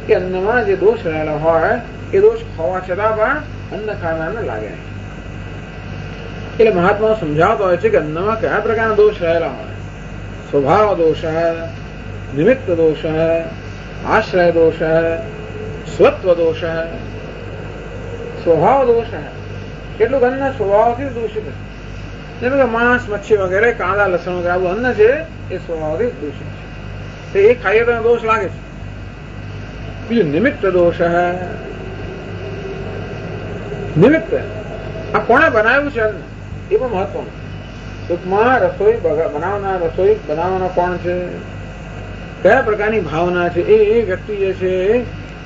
એ અન્નમાં જે દોષ રહેલા હોય એ દોષ હોવા છતાં પણ અન્ન ખાનારને લાગે નહીં. એટલે મહાત્માઓ સમજાવતો હોય છે કે અન્નમાં કયા પ્રકારના દોષ રહેલા હોય. સ્વભાવ દોષ, નિમિત્ત દોષ, આશ્રય દોષ, સ્વત્વ દોષ. સ્વભાવ દોષ કેટલુંક અન્ન સ્વભાવથી દૂષિત છે. જેમ કે માંસ, મચ્છી વગેરે, કાંદા, લસણ વગેરે આવું અન્ન છે એ સ્વભાવથી દૂષિત છે. એ ખાઈએ તો દોષ લાગે છે. બીજું નિમિત્ત દોષ. નિમિત્ત આ કોણે બનાવ્યું છે અન્ન એ પણ મહત્વનું. ટૂંકમાં રસોઈ બનાવવાના કોણ છે, કયા પ્રકારની ભાવના છે, એ વ્યક્તિ જે છે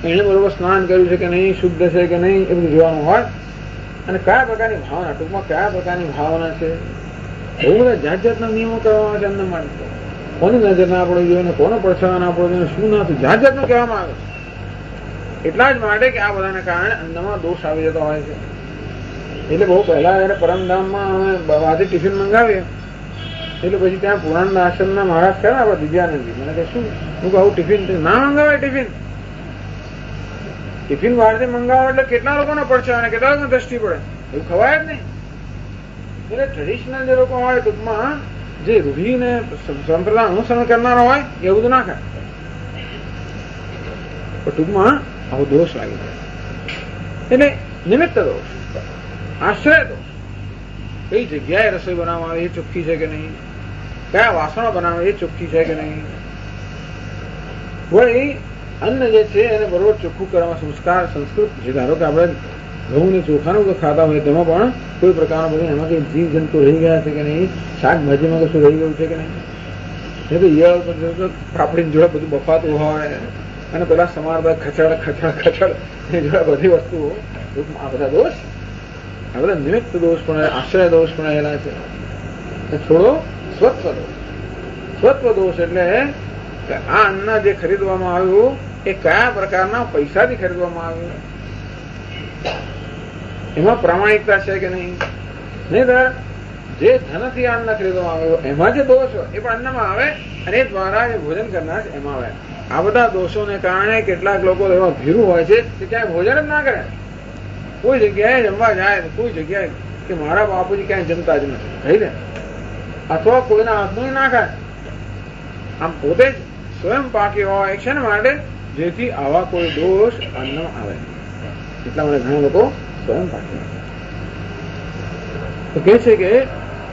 એને બરોબર સ્નાન કર્યું છે કે નહીં, શુદ્ધ છે કે નહીં, એ બધું જોવાનું હોય. અને કયા પ્રકારની ભાવના, ટૂંકમાં કયા પ્રકારની ભાવના છે. બહુ બધા જાતના નિયમો કરવામાં આવે છે અન્ન માટે. કોની નજર ના પડવી જોઈએ, કોનો પડછાવા ના પડવો જોઈએ, શું ના થયું, જાતનું કહેવામાં આવે છે. એટલા જ માટે કે આ બધાને કારણે અન્નમાં દોષ આવી જતો હોય છે. એટલે બહુ પહેલા જયારે પરમધામમાં અમે બહારથી ટિફિન મંગાવીએ એટલે પછી ત્યાં પુરાણ આશ્રમના મહારાજ થયા આપણે દિવ્યાનંદજી. મને કે શું, હું કહું ટિફિન ના મંગાવાય. ટિફિન બહારથી મંગાવો એટલે કેટલા લોકોને પડશે અને કેટલા લોકોને દ્રષ્ટિ પડે, એવું ખવાય જ નહીં. એટલે ટ્રેડિશનલ જે લોકો હોય, ટૂંકમાં જે રૂઢીને સંપ્રદાય અનુસરણ કરનારા હોય એ બધું ના ખાય. પણ ટૂંકમાં આવો દોષ લાગી જાય. એટલે નિમિત્ત દોષ, આશ્રય દોષ. કઈ જગ્યાએ રસોઈ બનાવવામાં આવે એ ચોખ્ખી છે કે નહીં, કયા વાસણો બનાવે એ ચોખ્ખી છે કે નહીં. વળી અન્ન જે છે એને બરોબર ચોખ્ખું કરવામાં સંસ્કાર, સંસ્કૃત છે. ધારો કે આપણે ઘઉં ને ચોખાનું ખાતા હોય તેમાં પણ કોઈ પ્રકારનો બધું એમાં કઈ જીવ જંતુ રહી ગયા છે કે નહીં, શાકભાજીમાં કશું રહી ગયું છે કે નહીં. એ તો ઈયળ પાપડી જોડે બધું બફાતું હોય અને પેલા સમારતા ખચડ ખચડ ખચડ એ જોડે બધી વસ્તુઓ, આ બધા દોષ. આ બધા નિમિત્ત દોષ પણ આશ્રય દોષ પણ રહેલા છે. થોડો સ્વત્વ દોષ. સ્વત્વ દોષ એટલે આ અન્ન જે ખરીદવામાં આવ્યું એ કયા પ્રકારના પૈસાથી ખરીદવામાં આવ્યું, એમાં પ્રામાણિકતા છે કે નહીં. નહીં જે ધનથી અન્ન ખરીદવામાં આવ્યું એમાં જે દોષ હોય એ પણ અન્નમાં આવે અને એ દ્વારા જે ભોજન કરનાર એમાં આવે. આ બધા દોષોને કારણે કેટલાક લોકો એવા ભીરું હોય છે કે ક્યાંય ભોજન જ ના કરે. કોઈ જગ્યાએ જમવા જાય, કોઈ જગ્યાએ કે મારા બાપુજી ક્યાંય જમતા જ નથી કહી દે, અથવા કોઈના હાથનું ના ખાય. આમ પોતે જ સ્વયં પાકી હોય છે માટે જેથી આવા કોઈ દોષ અન્નમાં આવે. એટલા માટે ઘણા લોકો સ્વયં પાકી તો કે છે કે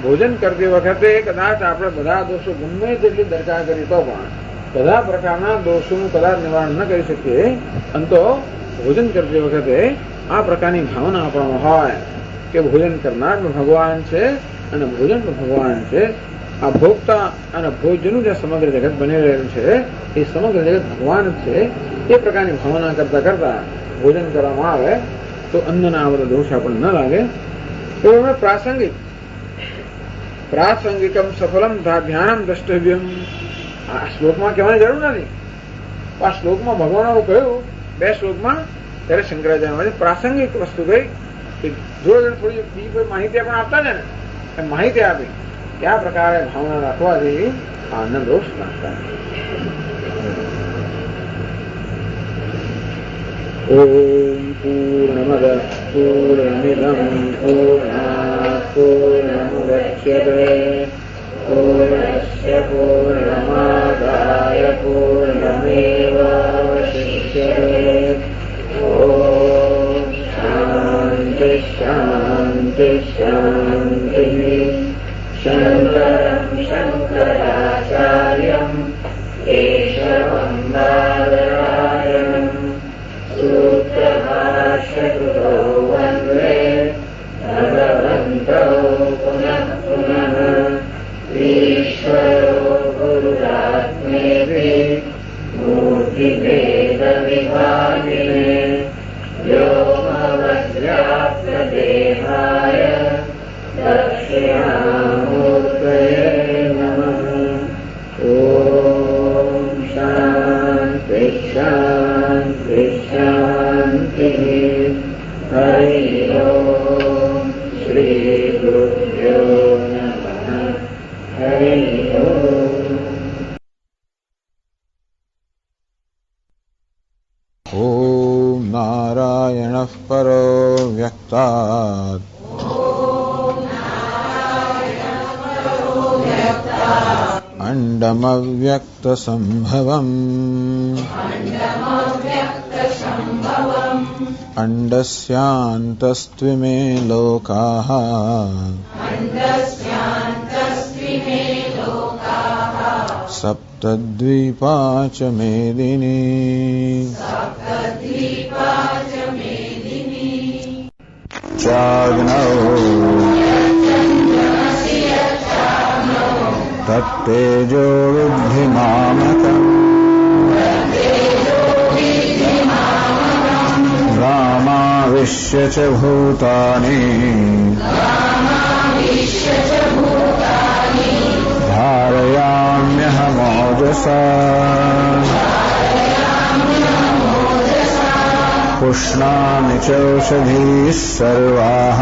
ભોજન કરતી વખતે કદાચ આપણે બધા દોષો ગમે તેટલી દરકાર કરી તો પણ બધા પ્રકારના દોષોનું કદાચ નિવારણ ન કરી શકીએ, અંતો ભોજન કરતી વખતે આ પ્રકારની ભાવના આપણામાં હોય કે ભોજન કરનાર ભગવાન છે અને ભોજન ભગવાન છે. આ ભોગતા અને ભોજનનું જે સમગ્ર જગત બની રહેલું છે એ સમગ્ર જગત ભગવાન જ છે. એ પ્રકારની ભાવના કરતા કરતા ભોજન કરવામાં આવે તો અન્નના આ બધા દોષ આપણને ન લાગે. તો અમે પ્રાસંગિકમ સફલમ ધ્યાનમ દ્રષ્ટવ્યમ. આ શ્લોકમાં કહેવાની જરૂર નથી. આ શ્લોકમાં ભગવાનનું કહ્યું 2 શ્લોકમાં, ત્યારે શંકરાચાર્ય પ્રાસંગિક વસ્તુ કઈ જોડે થોડી બીજી કોઈ માહિતી પણ આપતા છે ને એ માહિતી આપી કે આ પ્રકારે ભાવના રાખવાથી આનંદ દોષ નાખતા. ઓમ પૂર્ણમદ પૂર્ણમિદં પૂર્ણાત પૂર્ણમુદચ્યતે પૂર્ણસ્ય પૂર્ણમાદાય પૂર્ણમેવાવશિષ્યતે. ઓમ શાંતિ શાંતિ શાંતિ. શંકરં શંકરાચાર્યં કેશવં બાદરાયણં સૂત્રભાષ્યકૃતો વંદે ભગવन्तौ પુનઃ પુનઃ. ઈશ્વરો ગુરુરાત્મેતિ મૂર્તિભેદવિભાગિને વ્યોમવદ્વ્યાપ્તદેહાય દક્ષિણામૂર્તયે નમઃ. ઓમ શાંતિ શાંતિ શાંતિ. હરિ ઓમ શ્રી ગુરુભ્યો નમઃ. હરિ ઓમ. ઓમ નારાયણઃ પરો વ્યક્તાत् અંડમવ્યક્તસંભવम् અંડસ્યાन्तસ્ત્વિમે લોકાઃ સપ્તદ્વીપા ચ મેદિની. ચાગ્નૌ તત્તેજો વિદ્ધિ મામકम् રામાવિશ્ય ચ ભૂતાની ધારયામ્યહમોજસા. પુષ્ણામિ ચૌષધીઃ સર્વાઃ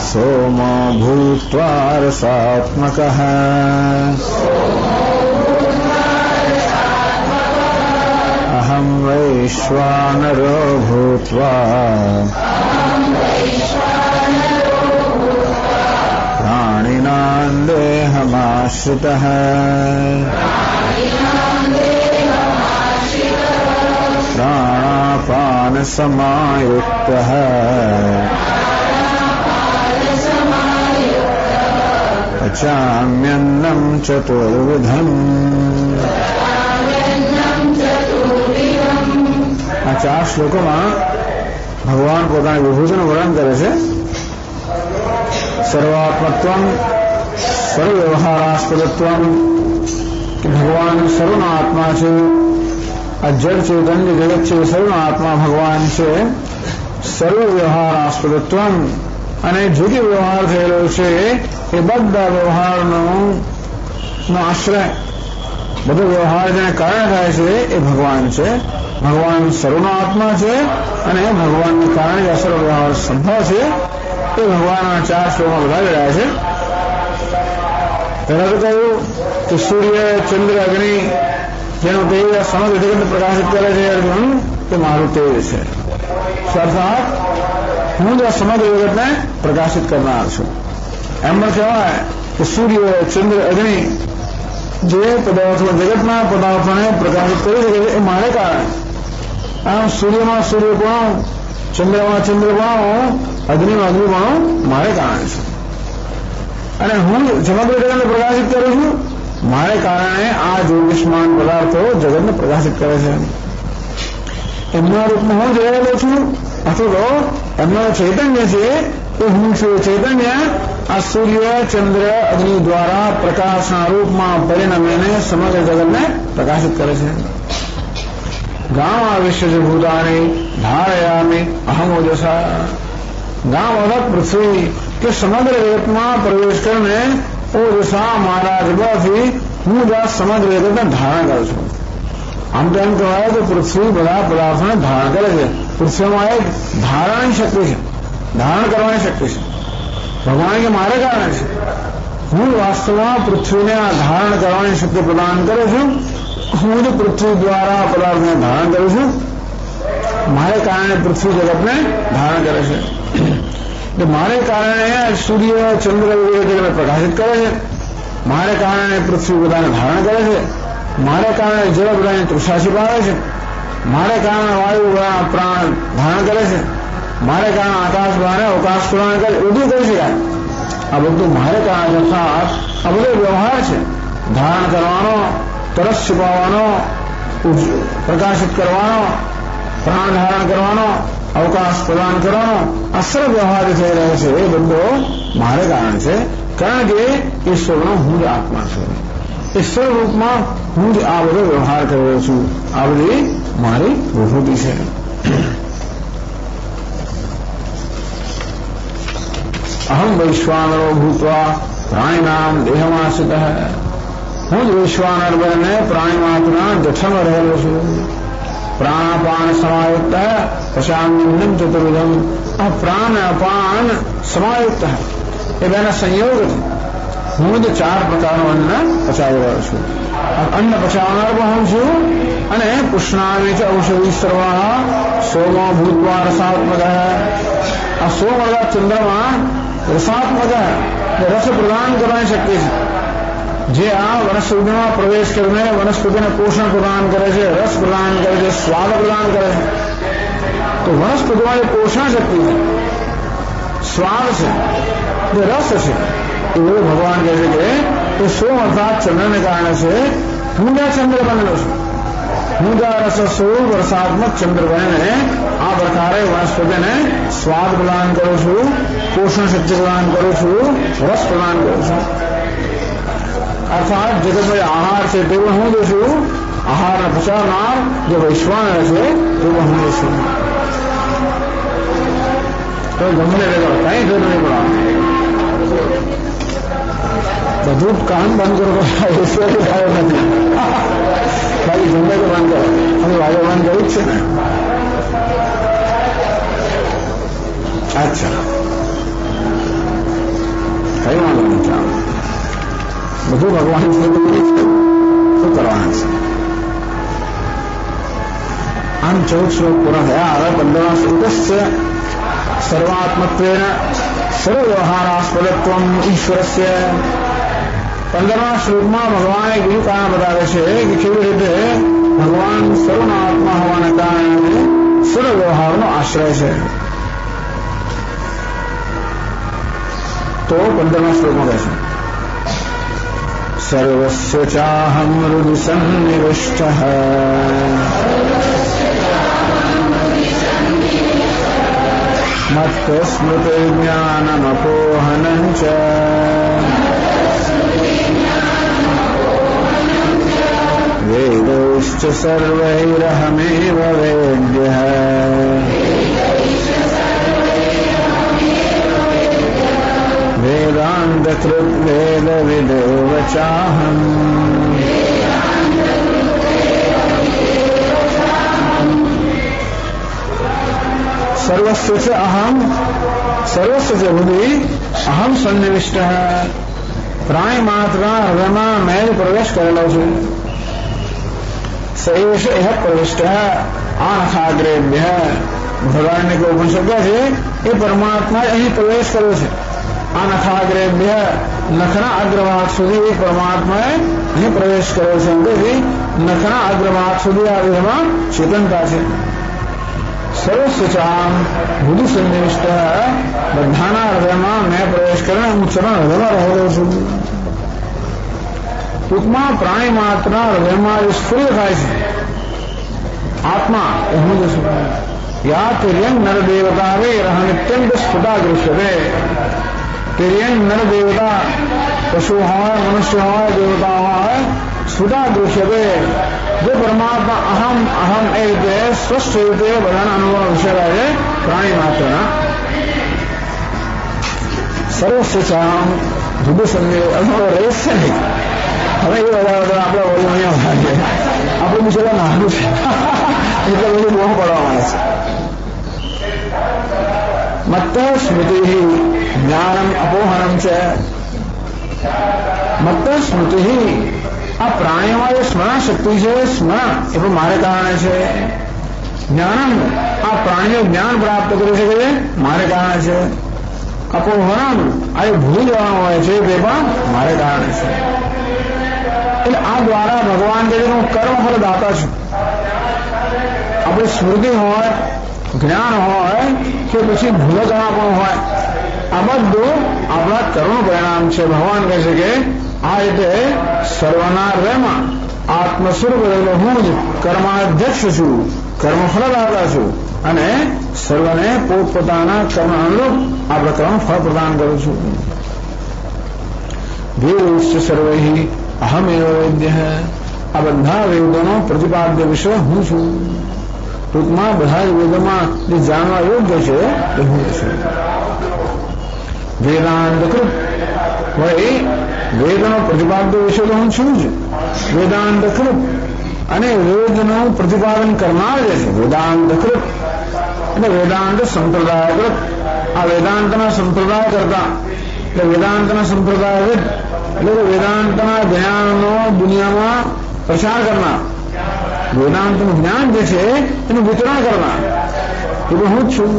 સોમો ભૂત્વા રસાત્મકઃ. અહં વૈશ્વાનરો ભૂત્વા પ્રાણિનાં દેહમાશ્રિતઃ. પ્રાણાપાનસમાયુક્તઃ પચામ્યન્નં ચતુર્વિધम्. આ 4 શ્લોકોમાં ભગવાન પોતાની વિભૂતિનું વર્ણન કરે છે. સર્વાત્મત્વમ, સર્વવ્યવહારાસ્પદત્વમ, કે ભગવાન સર્વનો આત્મા છે जड़ चैतन्य जगत છે સર્વ આત્મા ભગવાન છે સર્વ વ્યવહાર આસ્પદત્વ અને જે કે વ્યવહાર થયેલો છે એ બધા વ્યવહારનો આશ્રય બધો વ્યવહાર જેને કારણે થાય છે એ ભગવાન છે. ભગવાન સર્વનો આત્મા છે અને ભગવાનને કારણે અસર વ્યવહાર સંભવ છે એ ભગવાનના 4 શ્લોકમાં બતાવી રહ્યા છે. પહેલા તો કહ્યું કે સૂર્ય ચંદ્ર અગ્નિ જેનું તેજ સમગ્ર જગતને પ્રકાશિત કરે છે અર્જુન તે મારું તેજ છે. અર્થાત હું જ સમગ્ર જગતને પ્રકાશિત કરનાર છું. એમ પણ કહેવાય કે સૂર્ય ચંદ્ર અગ્નિ જે પદાર્થો જગતના પદાર્થોને પ્રકાશિત કરી શકે છે એ મારે કારણે. આમ સૂર્યમાં સૂર્યપણું, ચંદ્રમાં ચંદ્રપણું, અગ્નિમાં અગ્નિપણું મારે કારણે છે. અને હું સમગ્ર જગતને પ્રકાશિત કરું છું મારે કારણે આ જ્યોતિષ્માન પદાર્થો જગતને પ્રકાશિત કરે છે. એમના રૂપમાં હું જોયેલો છું અથવા તો એમનો ચૈતન્ય છે એ હું છું. ચૈતન્ય આ સૂર્ય ચંદ્ર અગ્નિ દ્વારા પ્રકાશના રૂપમાં પરિણમીને સમગ્ર જગતને પ્રકાશિત કરે છે. ગામાવિશ્ય ભૂતાની ધારયામિ અહમ ઓજસા. ગામ અર્થાત પૃથ્વી કે સમગ્ર જગતમાં પ્રવેશ કરીને ઓજસા મારા જગતથી હું જ આ સમગ્ર જગતને ધારણ કરું છું. આમ તો એમ કહેવાય કે પૃથ્વી બધા પદાર્થોને ધારણ કરે છે. પૃથ્વીમાં એક ધારણની શક્તિ છે, ધારણ કરવાની શક્તિ છે. ભગવાન કે મારે કારણે છે. હું વાસ્તવમાં પૃથ્વીને આ ધારણ કરવાની શક્તિ પ્રદાન કરું છું. હું જ પૃથ્વી દ્વારા પદાર્થને ધારણ કરું છું. મારે કારણે પૃથ્વી જગતને ધારણ કરે છે. એટલે મારે કારણે સૂર્ય ચંદ્ર જગતને પ્રકાશિત કરે છે. મારે કારણે પૃથ્વી બધાને ધારણ કરે છે. મારે કારણે જળ બધાને તૃષા છુપાવે છે. મારે કારણે વાયુ બધા પ્રાણ ધારણ કરે છે. મારે કારણે આકાશ બધાને અવકાશ પ્રદાન કરે, બધું કરી શકાય. આ બધું મારે કારણે અર્થાત આ બધો વ્યવહાર છે. ધારણ કરવાનો, તરસ છુપાવવાનો, પ્રકાશિત કરવાનો, પ્રાણ ધારણ કરવાનો, અવકાશ પ્રદાન કરવાનો, આ સર્વ વ્યવહાર થઈ રહ્યો છે એ બધો મારે કારણે છે. કારણ કે ઈશ્વરનો હું જ આત્મા છું. ઈશ્વર રૂપમાં હું જ આ બધો વ્યવહાર કરી રહ્યો છું. આ બધી મારી વિભૂતિ છે. અહમ વૈશ્વાનરો ભૂતવા પ્રાણીનામ દેહમાશ્રિત. હું જ વૈશ્વાનર બનીને પ્રાણી માત્રના જઠરમાં રહેલો છું. પ્રાણાપાન સમાયુક્ત પશામ્યન્નમ ચતુર્વિધમ. આ પ્રાણ અપાન સમાયુક્ત એ બેના સંયોગથી હું જ 4 પ્રકારનું અન્ન પચાવી રહ્યો છું. અન્ન પચાવનાર પણ હું છું. અને પુષ્ણામી ચ ઔષધિ સર્વા સોમો ભૂતવા રસાત્મક. આ સોમ અર્થાત ચંદ્રમાં રસાત્મક રસ પ્રદાન કરવાની શક્તિ છે. જે આ વનસ્પતિમાં પ્રવેશ કરીને વનસ્પતિને પોષણ પ્રદાન કરે છે, રસ પ્રદાન કરે છે, સ્વાદ પ્રદાન કરે છે. તો વનસ્પતિમાં જે પોષણ શક્તિ છે, સ્વાદ છે, જે રસ છે, એ બધું ભગવાન કહે છે કે એ સોમ અર્થાત ચંદ્રને કારણે છે. હું જ્યાં ચંદ્ર બનેલો છું, હું જ્યાં રસ સ્વરૂપ રસાત્મક ચંદ્ર બને આ પ્રકારે વનસ્પતિને સ્વાદ પ્રદાન કરું છું, પોષણ શક્તિ પ્રદાન કરું છું, રસ પ્રદાન કરું છું. અર્થાત જગતમાં આહાર છે તે પણ હું જ છું. આહારને પચાવનાર જે વૈશ્વાનર છે તે પણ હું જ છું. તો ગમે તે કરો, કઈ જરૂર નહીં પડવાનું. બધું કામ બંધ કરો, ઈશ્વર થયો નથી. બાકી ગમે તો બંધ કરો. અમે વાયુ બંધ કર્યું જ છે ને. અચ્છા, કઈ વાંધો નહીં. ચાલો, બધું ભગવાન શું કરવાના છે. આમ 14 શ્લોક પૂરા થયા. હવે 15મા શ્લોક છે સર્વાત્મત્વેન સર્વવ્યવહારાસ્પદત્વમ ઈશ્વરસ્ય. 15મા શ્લોકમાં ભગવાને બીજું કારણ બતાવે છે કે કેવી રીતે ભગવાન સર્વના આત્મા હોવાને કારણે સર્વ વ્યવહારનો આશ્રય છે. તો 15મા શ્લોકમાં કહે છે સર્વસ્ય ચાહમ હૃદિ સન્નિવિષ્ટઃ મત્ત સ્મૃતિ જ્ઞાનમપોહનં ચ વેદોશ્ચ वेदैश्च सर्वैरहमेव वेद्यः वेदान्तकृत् वेदविदेव चाहम् सर्वस्य च अहम सर्वस्य च हृदय अहम सन्निविष्टः प्राणी मात्र हृदयમાં મેં પ્રવેશ કરેલો છું સૈષ એહ પ્રવિષ્ટઃ આનખાગ્રેભ્ય ભગવાનને કે ઉપનિષદ છે એ પરમાત્મા અહીં પ્રવેશ કર્યો છે આનખાગ્રેભ્ય નખના અગ્રભાગ સુધી એ પરમાત્માએ અહીં પ્રવેશ કર્યો છે તેથી નખના અગ્રભાગ સુધી આ દેહમાં ચેતનતા છે सर्वस्व चाम बुद्धि सन्निविष्ट बधाना हृदयમાં મેં પ્રવેશ કરીને હું ચરણ હૃદયમાં રહેલો છું ટૂંકમાં પ્રાણી માત્ર હૃદયમાં જે સ્ફુરિત થાય છે આત્મા એ હું જ છું યા તિર્યંગ નર દેવતા વે રહનિત્યંત સ્ફુટા દૃશ્યતે તિર્યંગ નર દેવતા પશુ હોય મનુષ્ય હોય દેવતા હોય સ્ફુટા દૃશ્યતે जो परमात्मा अहम अहम ए રીતે સ્પષ્ટ રીતે બધાના અનુભવ વિષય છે પ્રાણી માત્રના સર્વસ્વચામ જુદું સમય અનુભવ રહેશ છે નહીં હવે એ બધા આપણે વળી અહીંયા ભાગે આપણે બીજું નાનું છે એટલે બધું બહુ પડવા મળે છે મત્ત સ્મૃતિ જ્ઞાનમ અપોહનમ છે મત્ત સ્મૃતિ આ પ્રાણીઓમાં જે સ્મરણ શક્તિ છે સ્મરણ એ પણ મારે કારણે છે જ્ઞાનમ આ પ્રાણીઓ જ્ઞાન પ્રાપ્ત કરી શકે છે મારે કારણે છે અપોહનમ આ એ ભૂલી જવાનું હોય છે તે પણ મારે કારણે છે એટલે આ દ્વારા ભગવાન કે હું કર્મફળ દાતા છું આપણી સ્મૃતિ હોય જ્ઞાન હોય કે પછી ભૂલકણા પણ હોય આ બધું આપણા કર્મનું પરિણામ છે ભગવાન કહે છે કે આ રીતે સર્વના હૃદયમાં આત્મ સ્વરૂપ રહેલો હું જ કર્માધ્યક્ષ છું કર્મફળદાતા છું અને સર્વને પોતપોતાના કર્મ અનુરૂપ આ પ્રકારનું ફળ પ્રદાન કરું છું વેદોશ્ચ સર્વૈ અહમેવ વેદ્યઃ આ બધા વેદોનો પ્રતિપાદ્ય વિષય હું છું ટૂંકમાં બધા વેદોમાં જે જાણવા યોગ્ય છે એ હું છું વેદાંતકૃત વળી વેદનો પ્રતિપાદ્ય વિષય તો હું છું જ વેદાંતકૃત અને વેદનું પ્રતિપાદન કરનાર જે છે વેદાંતકૃત અને વેદાંત સંપ્રદાયકૃત આ વેદાંતના સંપ્રદાય કરતા એટલે વેદાંતના સંપ્રદાયકૃત એટલે વેદાંતના જ્ઞાનનો દુનિયામાં પ્રચાર કરનાર વેદાંતનું જ્ઞાન જે છે એનું વિતરણ કરનાર એ હું જ છું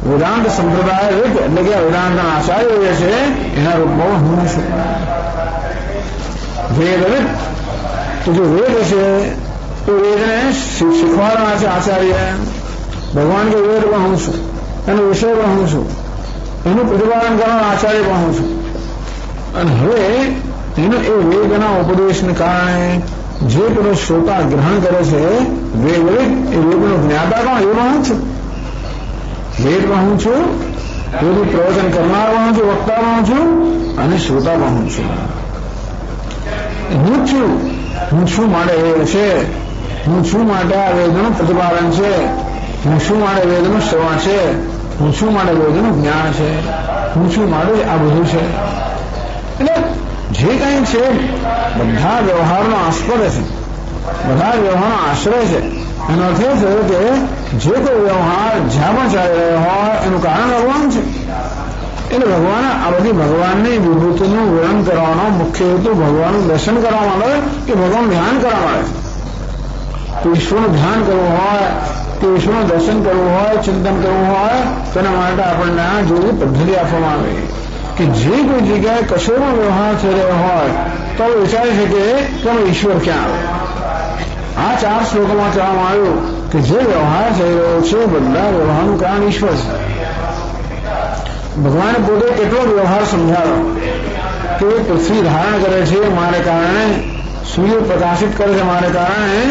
વેદાંત સંપ્રદાય એટલે કે વેદાંતના આચાર્ય જે છે એના રૂપમાં હું છું વેદ તો જો વેદ છે તો વેદને શીખવાડવાના છે આચાર્ય ભગવાન કે વેદ પણ હું છું એનો વિષય પણ હું છું એનું પ્રતિપાદન કરનાર આચાર્ય પણ હું છું અને હવે એનો એ વેદના ઉપદેશને કારણે જે પેલો શ્રોતા ગ્રહણ કરે છે વેદ એ વેદનો જ્ઞાતા પણ એ પણ હું છું વેદ પણ હું છું વેદનું પ્રવચન કરનાર પણ હું છું વક્તા પણ હું છું અને શ્રોતા પણ હું છું હું છું માટે વેદ છે હું છું માટે આ વેદનું પ્રતિપાદન છે હું છું માટે વેદનું શ્રવણ છે હું છું માટે વેદનું જ્ઞાન છે હું છું માટે આ બધું છે એટલે જે કંઈ છે બધા વ્યવહારનો આસ્પદ છે બધા વ્યવહારનો આશ્રય છે એનો અર્થ એ થયો કે જે કોઈ વ્યવહાર જ્યાં પણ ચાલી રહ્યો હોય એનું કારણ ભગવાન છે એટલે ભગવાન આ બધી ભગવાનની વિભૂતિનું વર્ણન કરવાનો મુખ્ય હેતુ ભગવાનનું દર્શન કરવા માટે કે ભગવાન ધ્યાન કરવા માટે તો ઈશ્વરનું ધ્યાન કરવું હોય કે ઈશ્વરનું દર્શન કરવું હોય ચિંતન કરવું હોય તેના માટે આપણને આ જોડી પદ્ધતિ આપવામાં આવે કે જે કોઈ જગ્યાએ કશો પણ વ્યવહાર થઈ રહ્યો હોય તો વિચારી શકીએ કે ઈશ્વર ક્યાં આવે આ 4 શ્લોકોમાં કહેવામાં આવ્યું કે જે વ્યવહાર થઈ રહ્યો છે બધા વ્યવહારનું કારણ ઈશ્વર છે ભગવાને પોતે કેટલો વ્યવહાર સમજાવ્યો કે પૃથ્વી ધારણ કરે છે મારે કારણે સૂર્ય પ્રકાશિત કરે છે મારે કારણે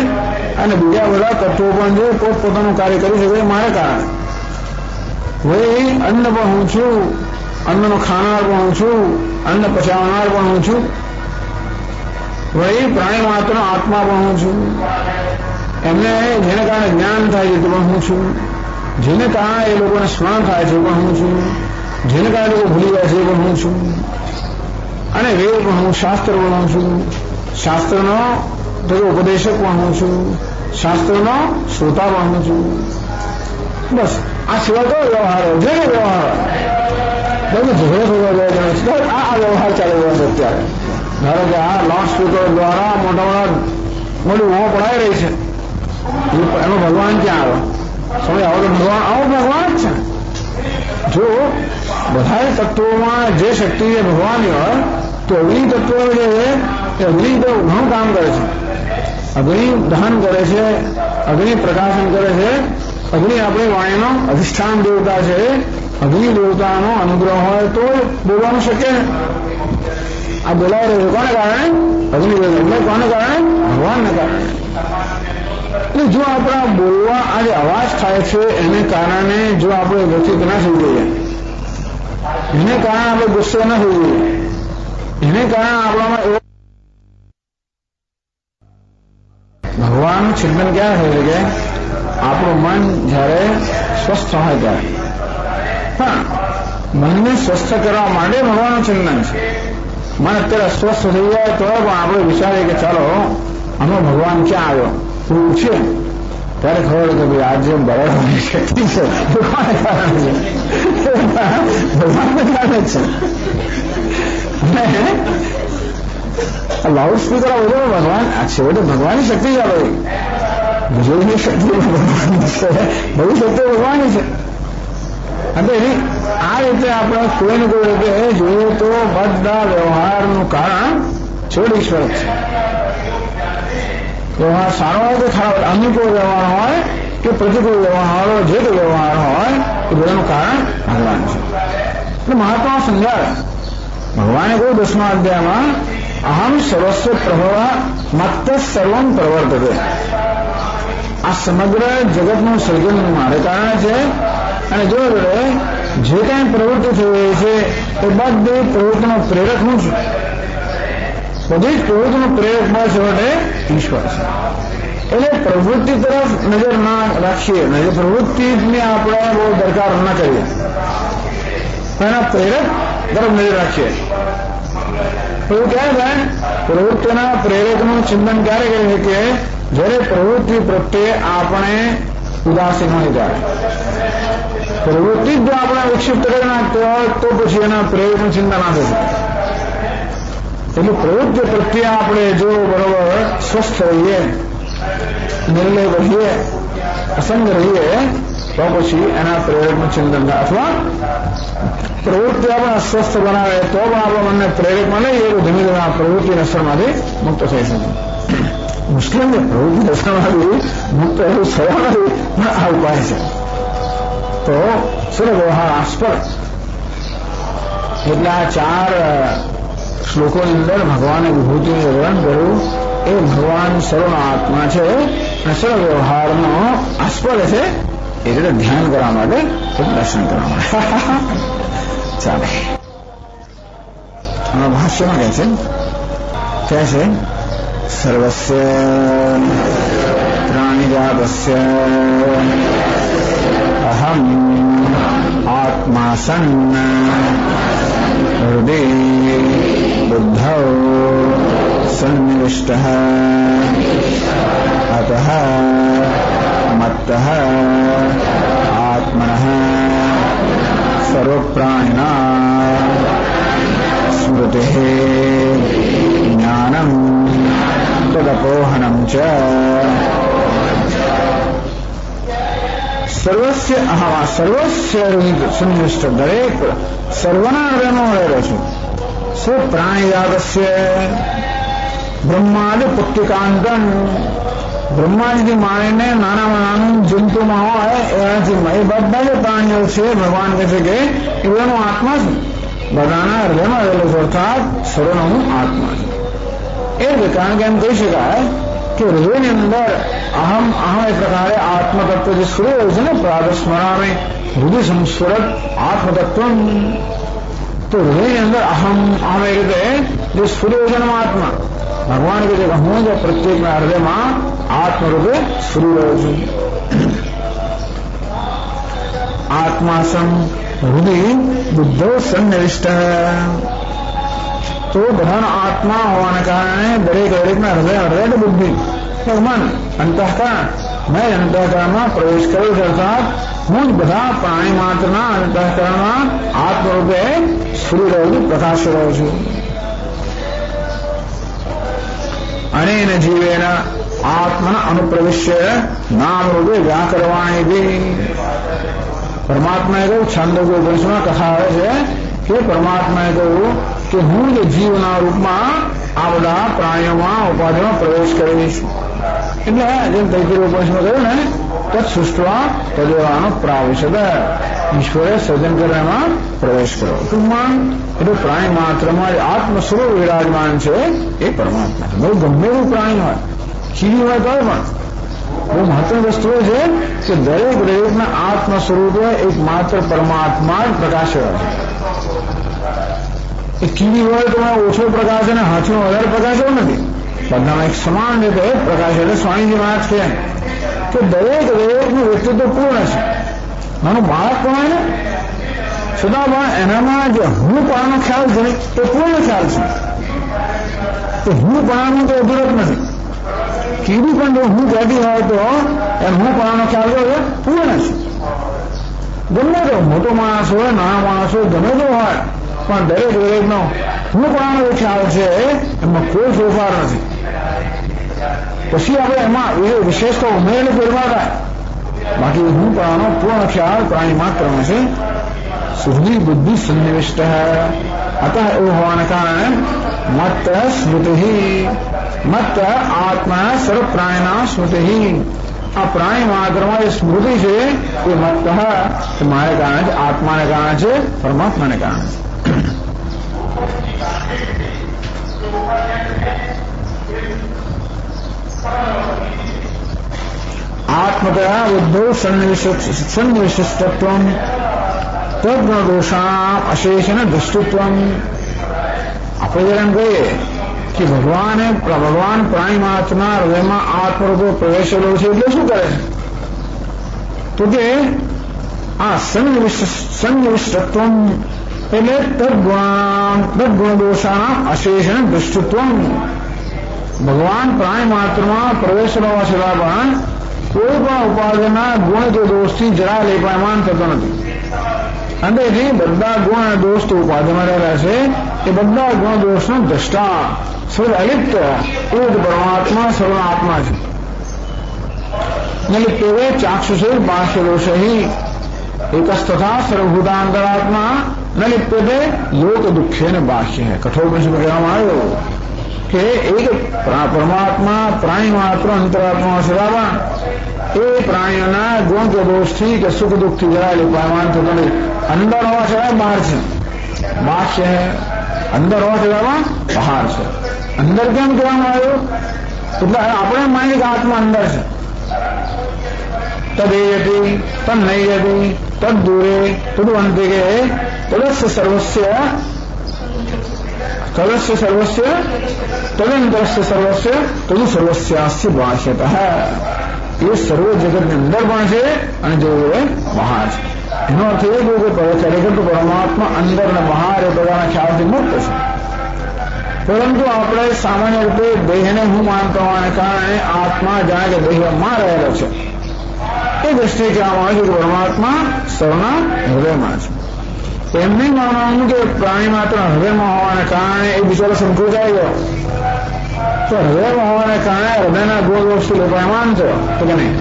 અને બીજા બધા તત્વો પણ જે પોતપોતાનું કાર્ય કરી શકે મારે કારણે વળી અન્ન પણ હું છું અન્નનો ખાનાર પણ હું છું અન્ન પચાવનાર પણ હું છું વળી પ્રાણી માત્ર આત્મા પણ હું છું એમને જેને કારણે જ્ઞાન થાય છે તે પણ હું છું, જેને કારણે એ લોકોને સ્મરણ થાય છે એ પણ હું છું, જેને કારણે લોકો ભૂલી જાય છે એ પણ હું છું, અને વેદ પણ હું, શાસ્ત્ર પણ હું છું, શાસ્ત્રનો ઉપદેશક પણ હું છું, શાસ્ત્રનો શ્રોતા પણ હું છું. બસ આ સિવાય કયો વ્યવહાર હોય? જેને વ્યવહાર બધું ઝઘડો થતો આ વ્યવહાર ચાલી રહ્યો છે અત્યારે. ધારો કે આ લાઉડ સ્પીકર દ્વારા મોટા મોટી ઊંઘો પડાઈ રહી છે, એમાં ભગવાન ક્યાં આવે? સમય આવો તો ભગવાન આવો ભગવાન જ છે. જો બધા તત્વોમાં જે શક્તિ છે ભગવાનની હોય તો અગ્નિ તત્વ જે છે એ અગ્નિ તો ઘણું કામ કરે છે. અગ્નિ દહન કરે છે, અગ્નિ પ્રકાશન કરે છે. અગ્નિ આપણી વાણીનો અધિષ્ઠાન દેવતા છે. અગ્નિ દેવતાનો અનુગ્રહ હોય તો બોલવાનું શક્ય ને. આ બોલાય રહ્યું કોને કારણે? અગ્નિ દેવતા. એટલે કોને કારણે? ભગવાનને કારણે. એટલે જો આપણા બોલવા આ જે અવાજ થાય છે એને કારણે જો આપણે વ્યથિત ના થઈ જઈએ, એને કારણે આપણે ગુસ્સે ના થઈ જઈએ, એને કારણે આપણામાં એવો ભગવાનનું ચિંતન ક્યારે થાય છે કે આપણું મન જ્યારે સ્વસ્થ હોય ત્યારે. પણ મનને સ્વસ્થ કરવા માટે ભગવાનનું ચિંતન છે. મન અત્યારે સ્વસ્થ થઈ જાય તો પણ આપણે વિચારીએ કે ચાલો આમાં ભગવાન ક્યાં આવ્યો પૂછીએ ત્યારે ખબર કે ભાઈ આજે બરાબરની શક્તિ છે ભગવાનને કારણે છે, ભગવાનને કારણે છે. લાઉડ સ્પીકર બધો ભગવાન છે, બધું ભગવાનની શક્તિ છે. ભાઈ વીજળીની શક્તિ ભગવાનની છે, બધી શક્તિઓ ભગવાનની છે. અને આ રીતે આપણે કોઈને કોઈ રીતે જોઈએ તો બધા વ્યવહારનું કારણ છોડ ઈશ્વર છે. વ્યવહાર સારો હોય કે ખરાબ, અનુકૂળ વ્યવહાર હોય કે પ્રતિકૂળ વ્યવહાર હોય, જે કોઈ વ્યવહાર હોય એ બધાનું કારણ ભગવાન છે. એટલે મહાત્મા સમજાવે, ભગવાને કોઈ 10મા અધ્યાયમાં અહમ સર્વસ્વ પ્રભવ મત્ત સર્વમ પ્રવર્તતે, આ સમગ્ર જગતનું સર્જન મારે કારણે છે. અને જો જે કાંઈ પ્રવૃત્તિ થઈ રહી છે એ બધી પ્રવૃત્તિનો પ્રેરક હું છું. બધી જ પ્રવૃત્તિનો પ્રેરક બળ છેવટે ઈશ્વર છે. એટલે પ્રવૃત્તિ તરફ નજર ના રાખીએ, પ્રવૃત્તિની આપણે બહુ દરકાર ન કરીએ, એના પ્રેરક તરફ નજર રાખીએ. એવું ક્યારે થાય? પ્રવૃત્તિના પ્રેરકનું ચિંતન ક્યારે કરી શકીએ? જ્યારે પ્રવૃત્તિ પ્રત્યે આપણે ઉદાસીન હોય ત્યારે. પ્રવૃત્તિ જો આપણે વિક્ષિપ્ત કરી નાખતી હોય તો પછી એના પ્રેરકનું ચિંતન ના થઈ શકે. એટલે પ્રવૃત્તિ પ્રત્યે આપણે જો બરોબર સ્વસ્થ રહીએ, નિર્ણય રહીએ, અસંગ રહીએ તો પછી એના પ્રેરકનું ચિંતન થાય. અથવા પ્રવૃત્તિ આપણે અસ્વસ્થ બનાવે તો પણ આપણા મનને પ્રેરક મળે, એ ધીમે ધીમે આ પ્રવૃત્તિની અસરમાંથી મુક્ત થઈ શકે. મુશ્કેલ છે પ્રવૃત્તિ અસરમાંથી મુક્ત એવું થયા નથી, પણ આ ઉપાય છે. તો સર્વ વ્યવહાર આસ્પદ. એટલે આ 4 શ્લોકોની અંદર ભગવાને વિભૂતિનું વર્ણન કર્યું. એ ભગવાન સર્વનો આત્મા છે અને સર્વ વ્યવહારનો આસ્પદ છે. એ રીતે ધ્યાન કરવા માટે, દર્શન કરવા માટે. ચાલે આમાં ભાષ્યમાં કહે છે સર્વસ્ય પ્રાણિજાતસ્ય અહમ આત્મા સન્ન હૃદય બુદ્ધૌ સન્નિવિષ્ટઃ અતઃ મત્તઃ આત્મનઃ સર્વપ્રાણિના સ્મૃતિ જ્ઞાનમ તદપોહનમ ચ સર્વસ્ય અહમ. સર્વસ્ય સુનિષ્ઠ, દરેક સર્વના હૃદયમાં રહેલો છું. સ્વપ્રાણિજાતસ્ય બ્રહ્માદિ પુત્તિકાંતન, બ્રહ્માજીથી માણીને નાનામાં નાનું જંતુમાં હોય એનાથી એ બધા જે પ્રાણીઓ છે ભગવાન કહે છે કે એ બધાનો આત્મા છે, બધાના હૃદયમાં રહેલો છે. અર્થાત સર્વનો હું આત્મા છું. એ રીતે કારણ કે એમ કહી શકાય કે હૃદયની અંદર અહમ એ પ્રકારે આત્મતત્વ જે સ્વરૂપ હોય છે ને, પ્રાદસ્મરામે હૃદય સંસ્ફુરત આત્મતત્વ. તો હૃદયની અંદર અહમ એ રીતે જે સ્ફુરિત છે આત્મા, ભગવાન કહે છે કે હું જે પ્રત્યેકના હૃદયમાં આત્મરૂપે સ્ફુરી રહ્યો છું. આત્માસમ હૃદય બુદ્ધો સન્નિવિષ્ટ. તો બધાનો આત્મા હોવાને કારણે દરેકના હૃદય બુદ્ધિ મન અંતઃકરણ મેં અંતઃકરણમાં પ્રવેશ કર્યો છે. અર્થાત હું જ બધા પ્રાણી માત્રના અંતઃકરણમાં આત્મરૂપે સ્ફુરી રહ્યો છું, પ્રકાશ રહ્યો છું. અનેન જીવેન આત્મન અનુપ્રવિશ્ય નામ રૂપે વ્યાકરવાણી. પરમાત્માએ કહ્યું, છાંદોગ્ય ઉપનિષદમાં કથા આવે છે કે પરમાત્માએ કહ્યું કે હું જે જીવના રૂપમાં આ બધા પ્રાણીઓમાં ઉપાધિમાં પ્રવેશ કરીશ. એટલે જેમ તૈત્રીય ઉપનિષદમાં કહ્યું ને, તત્ સૃષ્ટવા તદેવાનો પ્રાવિશદ. ઈશ્વરે સર્જન કરવામાં પ્રવેશ કર્યો. ટૂંકમાં એટલે પ્રાણી માત્રમાં આત્મ સ્વરૂપ વિરાજમાન છે એ પરમાત્મા છે. બહુ ગમે એવું પ્રાણી હોય, ચીડી હોય તો પણ બહુ મહત્વની વસ્તુ છે કે દરેકના આત્મ સ્વરૂપે એક માત્ર પરમાત્મા જ પ્રકાશ હોય છે. એ કીડી હોય તો ઓછો પ્રકાશ અને હાથીનો વધારે પ્રકાશ એવો નથી. બધામાં એક સમાન રીતે પ્રકાશ. એટલે સ્વામીજી મહારાજ કહે કે દરેકનું વ્યક્તિત્વ પૂર્ણ છે. નાનું બાળક કહેવાય ને, છતાં પણ એનામાં જે હું પણાનો ખ્યાલ છે એ પૂર્ણ ખ્યાલ છે. તો હું પણાનું તો અધૂરત નથી. કીડી પણ જો હું કહેતી હોય તો એમ હું પણાનો ખ્યાલ હોય પૂર્ણ છે. ગમે તો મોટો માણસ હોય, નાનો માણસ હોય, ગમે તો હોય, પણ દરેકનો હું પણાનો જે ખ્યાલ છે એમાં કોઈ ફેરફાર નથી. પછી આપણે એમાં વિશેષતા ઉમેરેલી ફેરફાર થાય. બાકી હું પણાનો પૂર્ણ ખ્યાલ પ્રાણી માત્રમાં છે. શુદ્ધિ બુદ્ધિ સન્નિવિષ્ટ. અતઃ એવું હોવાને કારણે મત સ્મૃતિ, મત આત્મા સર્વ પ્રાણીના સ્મૃતિ. આ પ્રાણી માત્રમાં જે સ્મૃતિ છે એ મત મારે કારણે છે, આત્માને કારણે છે, પરમાત્માને કારણે છે. આત્મતયા બુદ્ધો સન્નિવિશિષ્ટત્વમ તદ્ગુણદોષાણામ અશેષન દૃષ્ટિત્વમ. આપણે જયારે એમ કહીએ કે ભગવાન પ્રાણી માત્રના હૃદયમાં આત્મરૂપે પ્રવેશેલો છે એટલે શું કરે છે? તો કે આ સન્નિવિષ્ટત્વમ એટલે તદ્ગુણદોષાણામ અશેષન દૃષ્ટિત્વમ. ભગવાન પ્રાણી માત્રમાં પ્રવેશેલો હોવા છતાં પણ કોઈ પણ ઉપાધિના ગુણ કે દોષથી જરા લેપાયમાન થતો નથી. અંદરથી બધા ગુણ અને દોષ તો ઉપાધિમાં રહેલા છે. એ બધા ગુણ દોષનો દ્રષ્ટા સર્વ અલિપ્ત એ જ પરમાત્મા સર્વના આત્મા છે. નલિપ્તે ચાક્ષુષે બાહ્ય દોષહી એકસ્તથા સર્વભૂતાંતરાત્મા ન લિપ્યતે લોક દુઃખે ને બાહ્ય. કઠોપનિષદ કહેવામાં આવ્યો કે એક પરમાત્મા પ્રાણી માત્ર અંતરાત્મા સદામાં એ પ્રાણીઓના ગુણ કે દોષથી કે સુખ દુઃખથી જરા લેપાયમાન થતો નથી. અંદર હોવા છતાં બહાર છે. બાહ્ય અંદર હોવા છતાં બહાર છે. અંદર કેમ કહેવામાં આવ્યું? એટલે આપણે માનીએ કે આત્મા અંદર છે. તદેયતિ તન્નયતિ તદ્દૂરે તદુઅંતિકે તદસ્ય સર્વસ્ય તદંતરસ્ય સર્વસ્ય તદુ સર્વસ્યાસ્ય બાહ્યતઃ. એ સર્વ જગતની અંદર પણ છે અને જો બહાર છે. એનો અર્થ એ કે ખરેખર તો પરમાત્મા અંદર અને બહાર એ પ્રકારના ખ્યાલથી મુક્ત છે. પરંતુ આપણે સામાન્ય રીતે દેહને હું માનતો હોવાને કારણે આત્મા જાણે કે દેહમાં રહેલો છે એ દ્રષ્ટિએ કહેવામાં આવે છે કે પરમાત્મા સૌના હૃદયમાં છે. એમ નહીં માનવાનું કે પ્રાણી માત્ર હૃદયમાં હોવાને કારણે એ બિચારો સંકોચાઈ ગયો તો હૃદયમાં હોવાને કારણે હૃદયના ગુણ દોષથી લેપાયમાન થયો તો કે નહીં.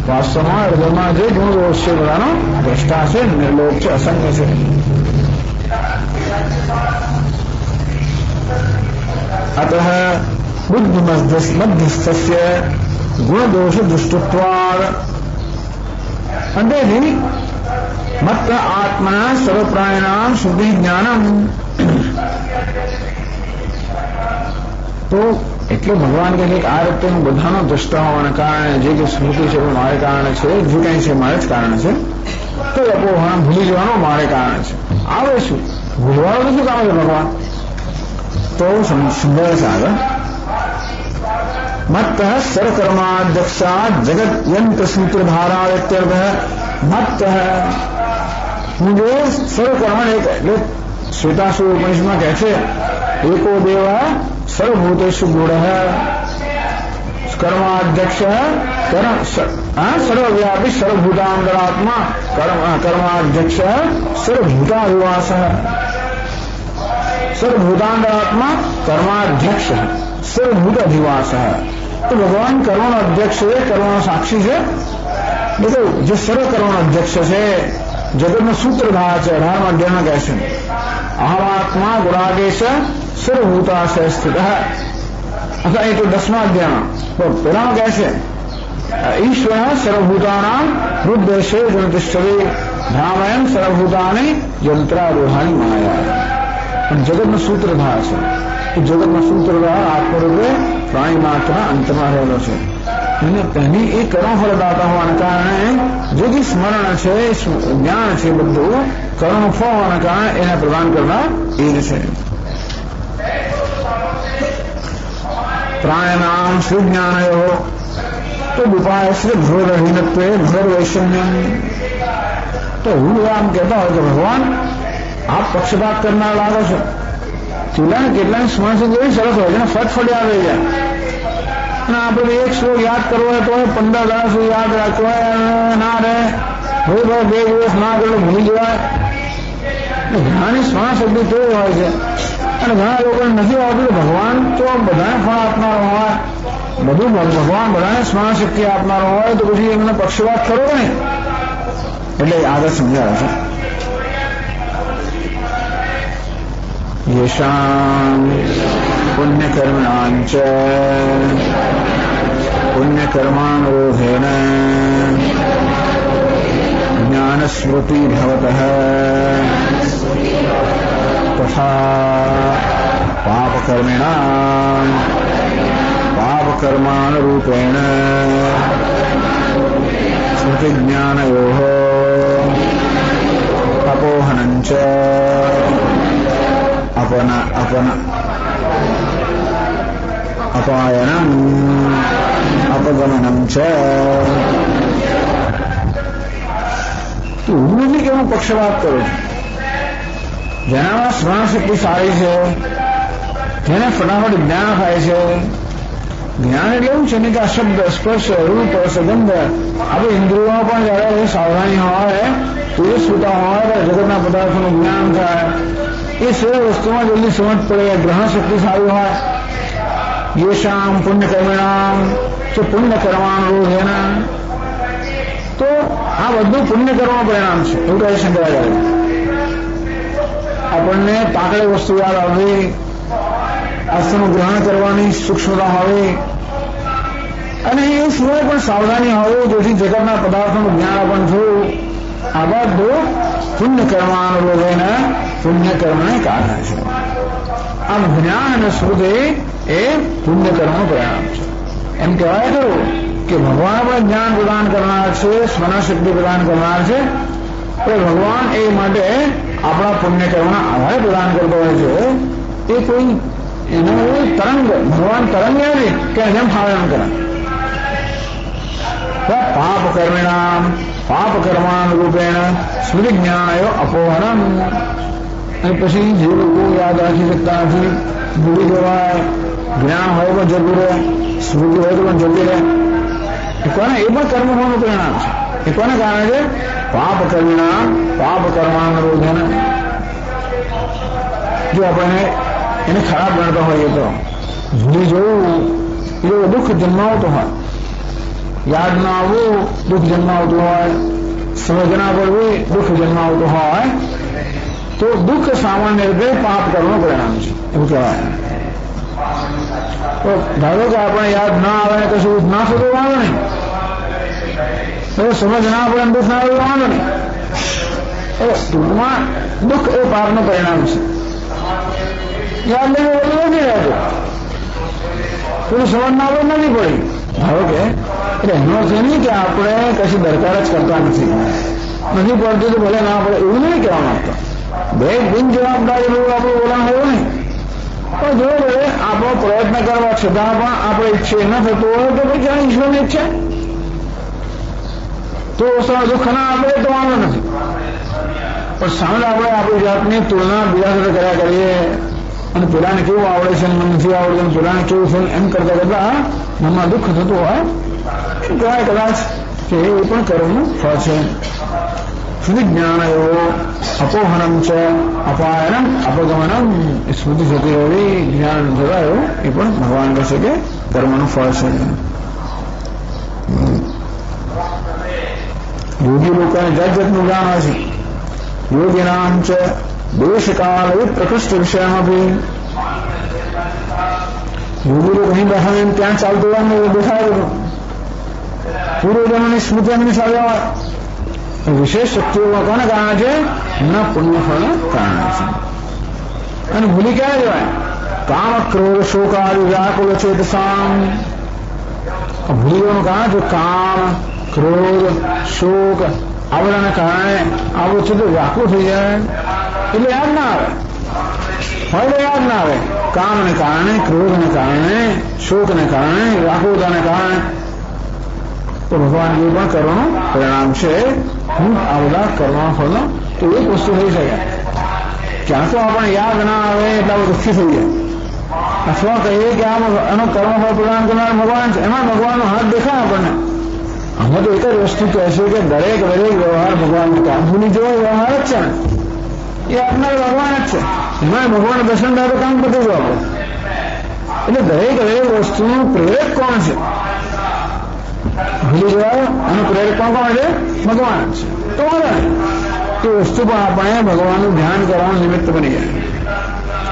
વાસ્તવમાં હૃદયમાં જે ગુણ દોષ છે બધાનો દ્રષ્ટા છે, નિર્લોક છે, અસંગ છે. અતઃ બુદ્ધિ મધ્યસ્થ ગુણદોષ દુષ્ટત્વાદ. અંતેથી મત આત્મના સર્વ પ્રાણીનામ શુદ્ધિ જ્ઞાનમ. તો એટલે ભગવાન કહે છે કે આ રીતે હું બધાનો દ્રષ્ટા હોવાને કારણે જે કે સ્મૃતિ છે એ મારે કારણે છે, જે કંઈ છે મારે જ કારણે છે. તો અપોહરણ ભૂલી જવાનો મારે કારણે છે. આવે શું ભૂલવાનું શું કામ છે ભગવાન? તો સમજાવે છે આગળ मत्तः सर्वकर्माध्यक्षात् जगत यंत्र सूत्रधारा मत्तः मुझे सर्वकर्म श्वेतासुर उपनिषद में कहते एको देव सर्वभूतेषु गूढ़ः कर्माध्यक्ष सर्वव्यापी सर्वभूतांतरात्मा कर्माध्यक्ष सर्वभूताधिवास सर्वभूतांतरात्मा कर्माध्यक्ष सर्वभूत अधिवास है। तो भगवान कर्मण अध्यक्ष है, कर्मण साक्षी है। देखो जो सर्व कर्मण अध्यक्ष है जगत में सूत्रधार है 18वां अध्याय में कैसे अहमात्मा गुणादेश सर्वभूताशय स्थित है। अच्छा ये तो 10वां अध्याय में तो पहला कैसे ईश्वर सर्वभूतानां हृदयशे जनतिष्ठति भ्रामयन् सर्वभूतानि यंत्रारूढ़ानि माया। जगत में सूत्रधार છે जगत में सूत्रधार आत्मरूपे प्राणी मात्र अंतમાં રહેલો છે અને તેની એ કર્મફળદાતા હોવાના કારણે જે જે સ્મરણ છે જ્ઞાન છે બધું કર્મફળ હોવાના કારણે એને પ્રદાન કરનાર એ જ છે। प्राणायाम श्री ज्ञानयो तो उपाय श्री घोरहीनत्व घोर वैषम्यम। तो હું આમ કહેતા હોય કે ભગવાન આપ પક્ષપાત કરનાર લાગો છો। કેટલાની સ્મરણ જેવી સરસ હોય છે ફટફટી આવી જાય અને આપણે એક શ્લોક યાદ કરવો હોય તો 15 દાડા સુધી યાદ રાખવો હોય ના રહે ભાઈ 2 દિવસ ના કરે ભૂલી જવાય। ઘણાની સ્મરણ શક્તિ કેવી હોય છે અને ઘણા લોકોને નથી આવતું। ભગવાન તો બધાને ફળ આપનારો હોય બધું ભગવાન બધાને સ્મરણ શક્તિ આપનારો હોય તો પછી એમને પક્ષપાત કરો ને એટલે આગળ સમજાવે છે। येषां पुण्यकर्मणाञ्च पुण्यकर्मानुरोधेन ज्ञानस्मृति भवतः तथा पापकर्मिणां पापकर्मानुरूपेण स्मृतिज्ञानयोः अपोहनञ्च अपायनम अपगमनम च। तो હું નથી કે હું પક્ષપાત કરું છું। જેનામાં સ્મરણ શક્તિ સારી છે જેને ફટાફટ જ્ઞાન થાય છે જ્ઞાન એટલે એવું છે ને કે આ શબ્દ સ્પર્શ રૂપ સુગંધ આપણે ઇન્દ્રિયોમાં પણ જયારે સાવધાની હોય તેજ સુતા હોય જગતના પદાર્થોનું જ્ઞાન થાય ये सर्व वस्तुओं जल्दी समझ पड़े ग्रहण शक्ति सारी है। ये शाम पुण्य कर्मिणाम जो पुण्य कर्मानुरोध है ना तो आ બધું પુણ્ય કર્મ પરિણામ છે એવું કહી શંકરાચાર્ય। આપણને પાકડી વસ્તુ યાદ આવવી આસ્થાનું ગ્રહણ કરવાની સૂક્ષ્મતા હોવી અને એ સિવાય પણ સાવધાની હોવી જેથી જગતના પદાર્થોનું જ્ઞાન આપણને થયું। આ બધું પુણ્ય કર્માનુરોધેને પુણ્યકર્મને કારણે છે। આમ જ્ઞાન અને સ્મૃતિ એ પુણ્યકર્મનું પરિણામ છે। એમ કહેવાય ખરું કે ભગવાન પણ જ્ઞાન પ્રદાન કરનાર છે સ્મરણ શક્તિ પ્રદાન કરનાર છે પણ ભગવાન એ માટે આપણા પુણ્યકર્મના આધારે પ્રદાન કરતો હોય છે। એ કોઈ એનો તરંગ ભગવાન તરંગ નથી કે જેમ ફાવે એમ કરે। પાપ કર્મિણામ પાપ કર્માનુરૂપેણ સ્મૃતિ જ્ઞાનયો અપોહનમ। અને પછી જે લોકો યાદ રાખી શકતા નથી ભૂલી જવાય જ્ઞાન હોય પણ જતું રહે સ્મૃતિ હોય તો પણ જતી રહે એ કોને એ પણ કર્મફળનું પરિણામ છે। એ કોને કારણે છે પાપ કર્મિણા પાપ કર્માનુરોધેન। જો આપણે એને ખરાબ ગણતા હોઈએ તો ભૂલી જવું એ દુઃખ જન્માવતો હોય યાદ ના આવવું દુઃખ જન્માવતું હોય સમજ ના પડવી દુઃખ જન્માવતું હોય तो दुख सामान्य रूपे पाप कर्मનું પરિણામ છે એવું કહેવાય। તો ધારો કે આપણે યાદ ના આવે ને કશું ના થતું વાંધો નહીં તો સમજ ના પડે દુઃખ ના આવે વાંધો નહીં। ટૂંકમાં દુઃખ એ પાપનું પરિણામ છે। યાદ નહીં બધું નથી રહેતું થોડું સમજ ના પડે નથી પડી ધારો કે એટલે એનો છે નહીં કે આપણે કશી દરકાર જ કરતા નથી પડતી તો ભલે ના પડે એવું નહીં કહેવા માંગતા। બે બિન જવાબદારી આપણું બોલાણ એવું નહીં પણ જો આપણો પ્રયત્ન કરવા છતાં પણ આપણે ઈચ્છે ન થતું હોય તો પછી જાણે ઈશ્વરની ઈચ્છા તો દુઃખ ના આપણે તો વાંધો નથી. પણ સામે આપણે આપણી જાતની તુલના બીજા સાથે કર્યા કરીએ અને પેલાને કેવું આવડે છે મને નથી આવડતું, પેલાને કેવું છે એમ કરતા કરતા મનમાં દુઃખ થતું હોય કહેવાય કદાચ કે એ પણ કર્મનું ફળ છે. વિજ્ઞાન એવો અપોહનમ છે અપાયનમ અપગમનમ સ્મૃતિ જતી રહેવી જ્ઞાન જવાયો એ પણ ભગવાન કહે છે કે કર્મનું ફળ છે. યોગી લોકોને જાત જાતનું જ્ઞાન હોય છે. યોગી નામ છે દેશકાલ પ્રકૃષ્ટ વિષયમાં બી યોગી લોકો અહીં બેઠા એમ ત્યાં ચાલતું હોય દેખાય બધું પૂર્વજનોની સ્મૃતિ એમની સાથે હોય. વિશેષ શક્તિઓ કોને કારણે છે? એમના પુણ્યફળના કારણે છે. અને ભૂલી ક્યાં જવાય? કામ ક્રોધ શોકાદિ વ્યાકુલ ચેતસામ. ભૂલી જવાનું કારણ છે કામ ક્રોધ શોક આ બધાને કારણે આવું છે તો વ્યાકુળ થઈ જાય એટલે યાદ ના આવે હોય તો યાદ ના આવે. કામને કારણે ક્રોધને કારણે શોકને કારણે વ્યાકુળતાને કારણે તો ભગવાન જે પણ કરવાનું પરિણામ છે હું આ બધા કરવા ફળનો તો એક વસ્તુ થઈ શકે ક્યાં તો આપણને યાદ ના આવે એટલા દુઃખી થઈ જાય અથવા કહીએ કે આનો કર્મફળ પ્રદાન કરનાર ભગવાન છે એમાં ભગવાનનો હાથ દેખાય આપણને. આમાં તો એક જ વસ્તુ કહે છે કે દરેક વ્યવહાર ભગવાનને કામ ભૂલી જવો વ્યવહાર જ છે ને એ આપનાર ભગવાન જ છે. એમાં ભગવાન દર્શન થાય તો કામ પતી જવું આપણે. એટલે દરેક વસ્તુનું પ્રેરક કોણ છે? ભૂલી જવાય અને પ્રેરક કોણ છે? ભગવાન છે. તો એ વસ્તુ પણ આપણે ભગવાનનું ધ્યાન કરવાનું નિમિત્ત બની જાય.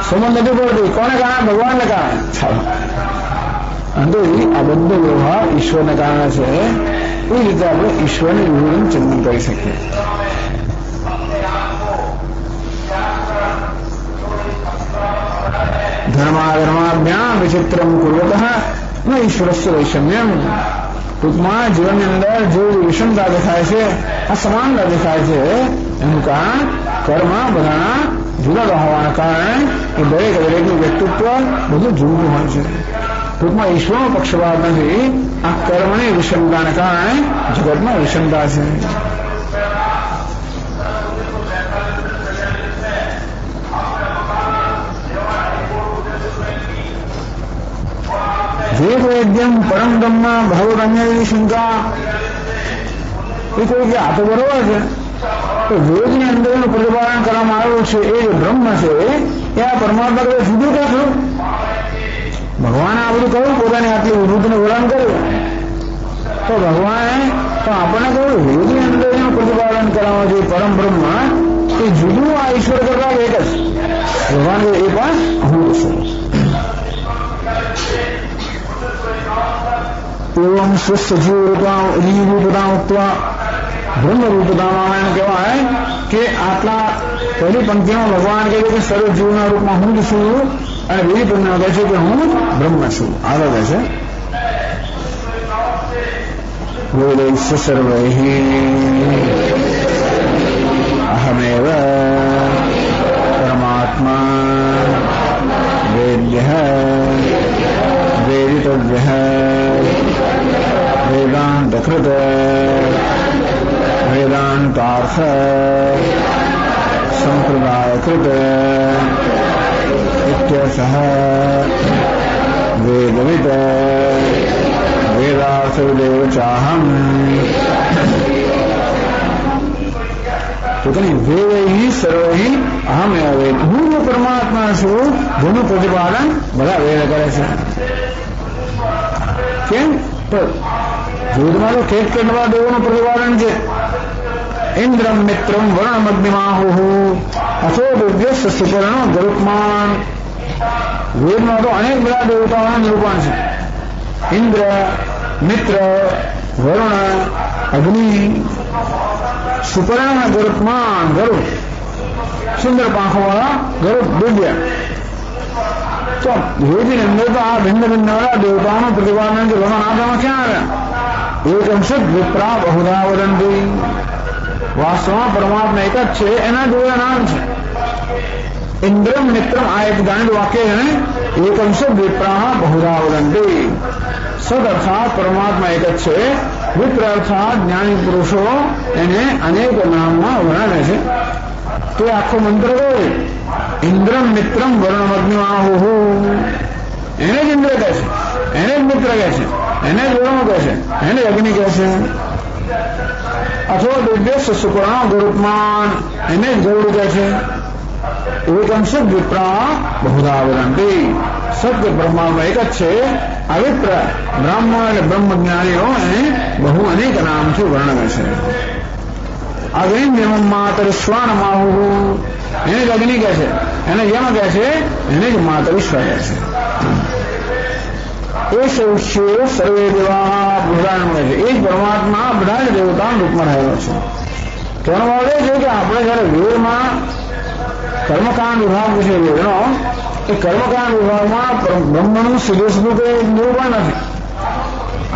સમજ નથી પડતી કોને કારણે? ભગવાનને કારણે. ચાલો આ બધો વ્યવહાર ઈશ્વરને કારણે છે. એ રીતે આપણે ઈશ્વરને વિવેકનું ચિંતન કરી શકીએ. ધર્માધર્માભ્યામ વિચિત્રમ કુર્વતઃ ન ઈશ્વરસ્ય વૈષમ્યમ. ટૂંકમાં જીવનની અંદર જે વિષમતા દેખાય છે અસમાનતા દેખાય છે એનું કારણ કર્મ બધાના જુદા હોવાના કારણે એ દરેકનું વ્યક્તિત્વ બધું જુદું હોય છે. ટૂંકમાં ઈશ્વરનો પક્ષપાત નથી. આ કર્મની વિષમતાને કારણે જગતમાં વિષમતા છે. વેદ વૈદ્યમ પરમ બ્રહ્મ ભગવદન્યની શંકા. એ કોઈ કે આ તો બરોબર છે તો વેદની અંદર એનું પ્રતિપાદન કરવામાં આવ્યું છે એ જે બ્રહ્મ છે એ આ પરમાત્મા કદાચ જુદું ક્યાં થયું? ભગવાને આ બધું કહ્યું પોતાની આટલી વિરુદ્ધને વર્ણન કર્યું તો ભગવાને તો આપણને કહ્યું વેદની અંદર એનું પ્રતિપાદન કરવામાં છે પરમ બ્રહ્મ એ જુદું આ ઈશ્વર કરતા એક જ ભગવાન એ પણ હું છું. એવમ સ્વસ્થ જીવરૂપતા ઉત્તવા બ્રહ્મરૂપતામાં એમ કહેવાય કે આટલા પહેલી પંક્તિમાં ભગવાન કહે છે કે સર્વ જીવના રૂપમાં હું જ છું અને બીજી પંક્તિમાં કહે છે કે હું બ્રહ્મ છું. આગળ કહે છે વેદૈસ્ય સર્વૈઃ અહમેવ પરમાત્મા વેદ્યઃ વેદિતવ્યઃ વેદાંતકૃત વેદાંતાર્થ સંપ્રદાયકૃત ઇત્યર્થઃ વેદવિદ વેદાર્થવિદેવ ચાહમ. તો કે વેદૈઃ સર્વૈઃ અહમ એવ વેદ. હું પરમાત્મા છું જેનું પ્રતિપાદન બધા વેદ કરે છે. કેમ? વેદમાં તો કેટલા દેવોનું પ્રતિપાદન છે. ઇન્દ્રમ મિત્રમ વર્ણમગ્નિમાહુ અથો દિવ્યસ્ય સુપર્ણો ગરુત્માન. વેદમાં તો અનેક બધા દેવતાઓના નિરૂપણ છે. ઇન્દ્ર, મિત્ર, વરુણ, અગ્નિ, સુપર્ણ, ગરુત્માન. ગરુડ સુંદર પાંખોવાળા ગરુડ દિવ્ય. તો વેદની અંદર તો આ ભિન્ન ભિન્ન દેવતાઓનું પ્રતિપાદન છે. ભગવાન ક્યાં આવ્યા? એકંશિત વિપ્રા બહુધા વદંતી. વાસ્તવમાં પરમાત્મા એક જ છે એના જોડે નામ છે. ઇન્દ્રમ મિત્રમ આ એક જાણીતું વાક્ય છે ને, એકમ શબ્દ વિપ્રાહ બહુધા વદંતી. સદ અર્થાત પરમાત્મા એક જ છે, વિપ્ર અર્થાત જ્ઞાની પુરુષો એને અનેક નામમાં વર્ણવે છે. તો આખો મંત્ર કયો? ઇન્દ્રમ મિત્રમ વર્ણમગ્નિમાહુ. એને જ ઇન્દ્ર કહે છે, એને જ મિત્ર કહે છે, એને જ વર્ણ કહે છે, એને અગ્નિ કહે છે. અથવા દિવ્ય સુપર્ણ ગુરુપમાન, એને જ ગરુડ કહે છે. એકમ શબ્દ વિપ્રા બહુધા વદંતી. સત્ય પરમાત્મા એક જ છે, અવિપ્ર બ્રાહ્મણ અને બ્રહ્મજ્ઞાનીઓ એને બહુ અનેક નામથી વર્ણવે છે. અગ્નિ માતર સ્વાનમાહુ, એને જ અગ્નિ કહે છે, એને યમ કહે છે, એને જ માતરીશ્વર કહે છે. એ સૌશ્ય સર્વે દેવા બુધાન મળે છે. એ જ પરમાત્મા બધા જ દેવતાના રૂપમાં રહેલો છે. કહેવાનો ભાવ એ છે કે આપણે જયારે વેદમાં કર્મકાંડ વિભાગ વિશે વેદનો, એ કર્મકાંડ વિભાગમાં બ્રહ્મનું સીધું સીધું કોઈ નિરૂપણ નથી.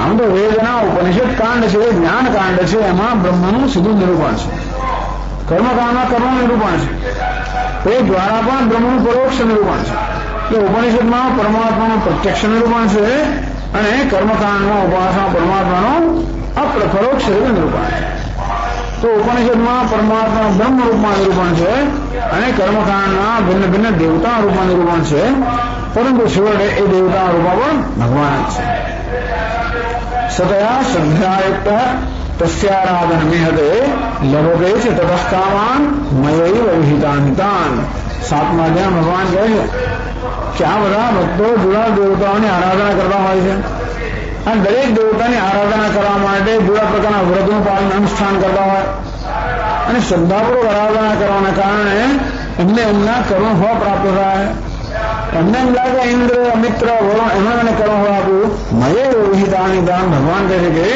આમ તો વેદના ઉપનિષદ કાંડ છે, જ્ઞાન કાંડ છે, એમાં બ્રહ્મનું સીધું નિરૂપણ છે. કર્મકાંડમાં કર્મનું નિરૂપણ છે, એ દ્વારા પણ બ્રહ્મનું પરોક્ષ નિરૂપણ છે. એટલે ઉપનિષદમાં પરમાત્માનું પ્રત્યક્ષ નિરૂપણ છે, અને કર્મકાંડમાં ઉપાસના પરમાત્માનું પરોક્ષ રીતે નિરૂપણ છે. તો ઉપનિષદમાં પરમાત્મા બ્રહ્મ રૂપમાં નિરૂપણ છે, અને કર્મકાંડના ભિન્ન ભિન્ન દેવતા રૂપમાં નિરૂપણ છે. પરંતુ છેવટે એ દેવતા રૂપમાં પણ ભગવાન જ છે. સતયા શ્રદ્ધાયુક્ત તસ્યારાધન મેહતે લભતે છે તતઃકામાન મયૈવ વિહિતાનિતાન. 7મા અધ્યાય ભગવાન કહે છે કે આ બધા ભક્તો જુદા દેવતાઓની આરાધના કરતા હોય છે, અને દરેક દેવતાની આરાધના કરવા માટે જુદા પ્રકારના વ્રતનું પાલન અનુષ્ઠાન કરતા હોય, અને શ્રદ્ધાપૂર્વક આરાધના કરવાના કારણે એમને એમના કર્મફળ પ્રાપ્ત થાય. એમને એમ લાગે ઇન્દ્ર મિત્ર વરુણ એમણે મને કર્મફળ આપ્યું. મયે વિહિતાની દાન ભગવાન કહે છે કે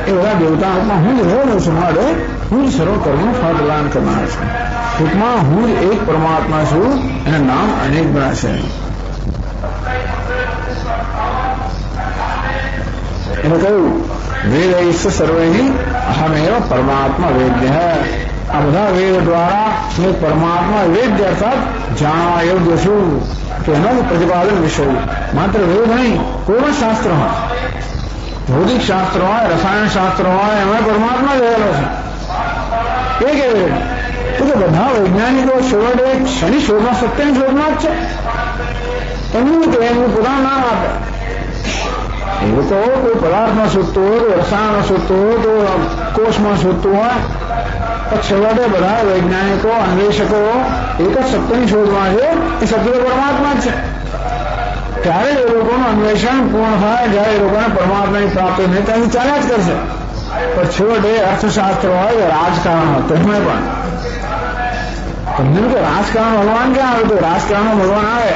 એ બધા દેવતા રૂપમાં હું જ રહેલો છું, માટે હું જ સર્વ કર્મનું ફળ પ્રદાન કરનાર છું. ટૂંકમાં હું જ એક પરમાત્મા છું, એના નામ અનેક ગણા છે. એને કહ્યું વેદ સર્વૈ અહમેવ પરમાત્મા વેદ્ય. આ બધા વેદ દ્વારા હું પરમાત્મા વેદ્ય અર્થાત જાણવા યોગ્ય છું, તો એનો જ પ્રતિપાદન વિષય. માત્ર વેદ નહીં, કોઈ પણ શાસ્ત્ર હોય, ભૌતિક શાસ્ત્ર હોય, રસાયણ શાસ્ત્ર હોય, એમાં પરમાત્મા રહેલો છે. એ કેવી રીતે? તો કે બધા વૈજ્ઞાનિકો છેવટે શનિ શોધમાં સત્યની શોધમાં જ છે. એમનું કે એમનું પોતાનું નામ આપે. એવું તો કોઈ પદાર્થમાં શોધતું હોય, કોઈ રસાયણમાં શોધતું હોય, તો કોષમાં શોધતું હોય, પણ છેવટે બધા વૈજ્ઞાનિકો અન્વેષકો એક જ સત્યની શોધમાં છે. એ સત્ય પરમાત્મા જ છે. ત્યારે એ લોકોનું અન્વેષણ પૂર્ણ થાય, જ્યારે એ લોકોને પરમાત્માની પ્રાપ્તિ નહીં, ત્યાંથી ચાલ્યા જ કરશે. પણ છેવટે અર્થશાસ્ત્ર હોય, રાજકારણ હોય, તેમાં પણ તમને કે રાજકારણ ભગવાન ક્યાં આવે? તો રાજકારણમાં ભગવાન આવે.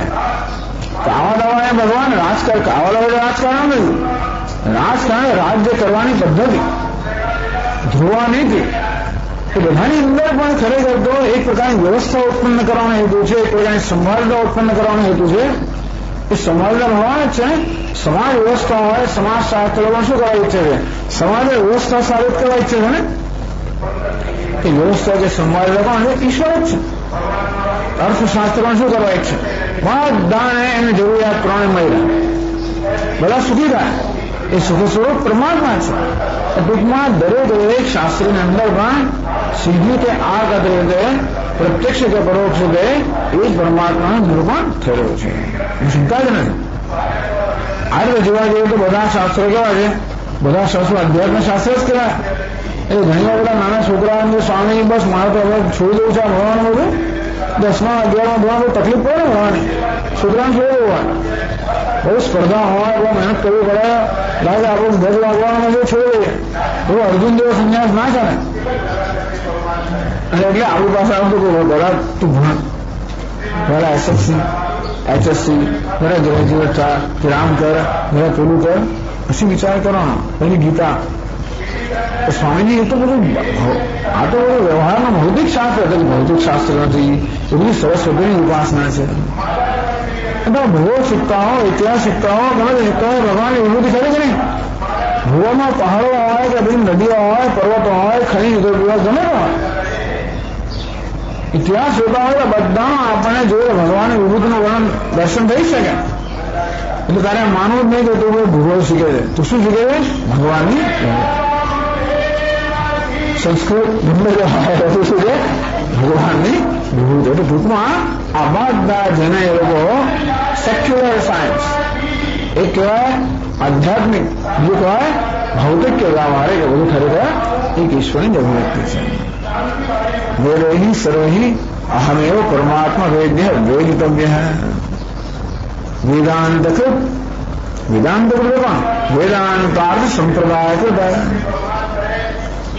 કાવા દાવા ભગવાન રાજકારણ, કાવા દાવા રાજકારણ નથી. રાજકારણ રાજ્ય કરવાની પદ્ધતિ, ધ્રુવા નીતિ, એ બધાની અંદર પણ ખરેખર તો એક પ્રકારની વ્યવસ્થા ઉત્પન્ન કરવાનો હેતુ છે, એક પ્રકારની સંભાળતા ઉત્પન્ન કરવાનો હેતુ છે. એ સંભાળતા ભગવાન જ છે. સમાજ વ્યવસ્થા હોય, સમાજ શાસ્ત્રોમાં શું કરવા ઈચ્છે છે? સમાજે વ્યવસ્થા સાબિત કરવા ઈચ્છે છે ને. એ વ્યવસ્થા જે સંભાળતા કોણ છે? ઈશ્વર જ છે. અર્થશાસ્ત્રમાં શું કરવા ઈચ્છે? બધાને એની જરૂરિયાત પ્રમાણે મળી રહે, બધા સુખી થાય. એ સુખ સ્વરૂપ પરમાત્મા છે. ટૂંકમાં દરેક શાસ્ત્રની અંદર પણ સીધી કે આગત રીતે, પ્રત્યક્ષ કે પરોક્ષ રીતે એ જ પરમાત્માનું નિરૂપણ થયેલું છે. શંકા જ નથી. આ રીતે જોવા જઈએ તો બધા શાસ્ત્રો કેવા છે? બધા શાસ્ત્રો અધ્યાત્મ શાસ્ત્ર જ કહેવાય. એ ઘણી બધા નાના છોકરાઓને સ્વામી બસ મારે તો હવે છોડી દેવું છે આ ભણવાનું બધું, 10મા 11મા ભણવાનું તકલીફ પડે ભણવાની, છોકરાને છોડી દેવું હોય, બહુ સ્પર્ધા હોય, બહુ મહેનત કરવી પડે, લાગે આપણું ઘર લાગવાનું જો છોડી દઈએ તો અર્જુન જેવો સંન્યાસ ના ચાલે. અને એટલે આપણી પાસે આવતું કે બધા તું ભણ, પહેલા એસએસસી HSC, જરા ગ્રેજ્યુએટ થા, फिर आम कर, जरा पेलू कर, પછી વિચાર કરવાનો, પછી ગીતા. તો સ્વામીજી એ તો બધું આ તો બધું વ્યવહારમાં ભૌતિક શાસ્ત્ર એટલે ભૌતિક શાસ્ત્ર નથી, એ બધી સરસ્વતીની ઉપાસના છે. ભૂગોળ શીખતા હો, ઇતિહાસ શીખતા હો, ગમે તે શીખતા હોય, ભગવાનની વિભૂતિ ખરી કે નહીં? ભૂગોળમાં પહાડો હોય કે બધી નદીઓ હોય, પર્વતો હોય, ખનીજ ગમે તે હોય, ઇતિહાસ જોતા હોય તો બધા આપણને જોઈએ ભગવાન વિભૂતિનું વર્ણન દર્શન થઈ શકે. એટલે તારે માનવું જ નહીં કે તું કોઈ ભૂગોળ શીખે છે. તું શું શીખે છે? ભગવાનની સંસ્કૃત ગમે તે શું છે? ભગવાનની વિભૂતિ. એટલે ટૂંકમાં આ બધા જેને એ લોકો સેક્યુલર સાયન્સ એક કહેવાય આધ્યાત્મિક, બીજું કહેવાય ભૌતિક કહેવા મારે કે બધું ખરેખર એક ઈશ્વરની જ અભિવ્યક્તિ છે. વેદૈ સર્વૈ અહમેવ પરમાત્મા વેદ્ય વેદિતવ્ય વેદાંતકૃત વેદાંતાર્થ સંપ્રદાય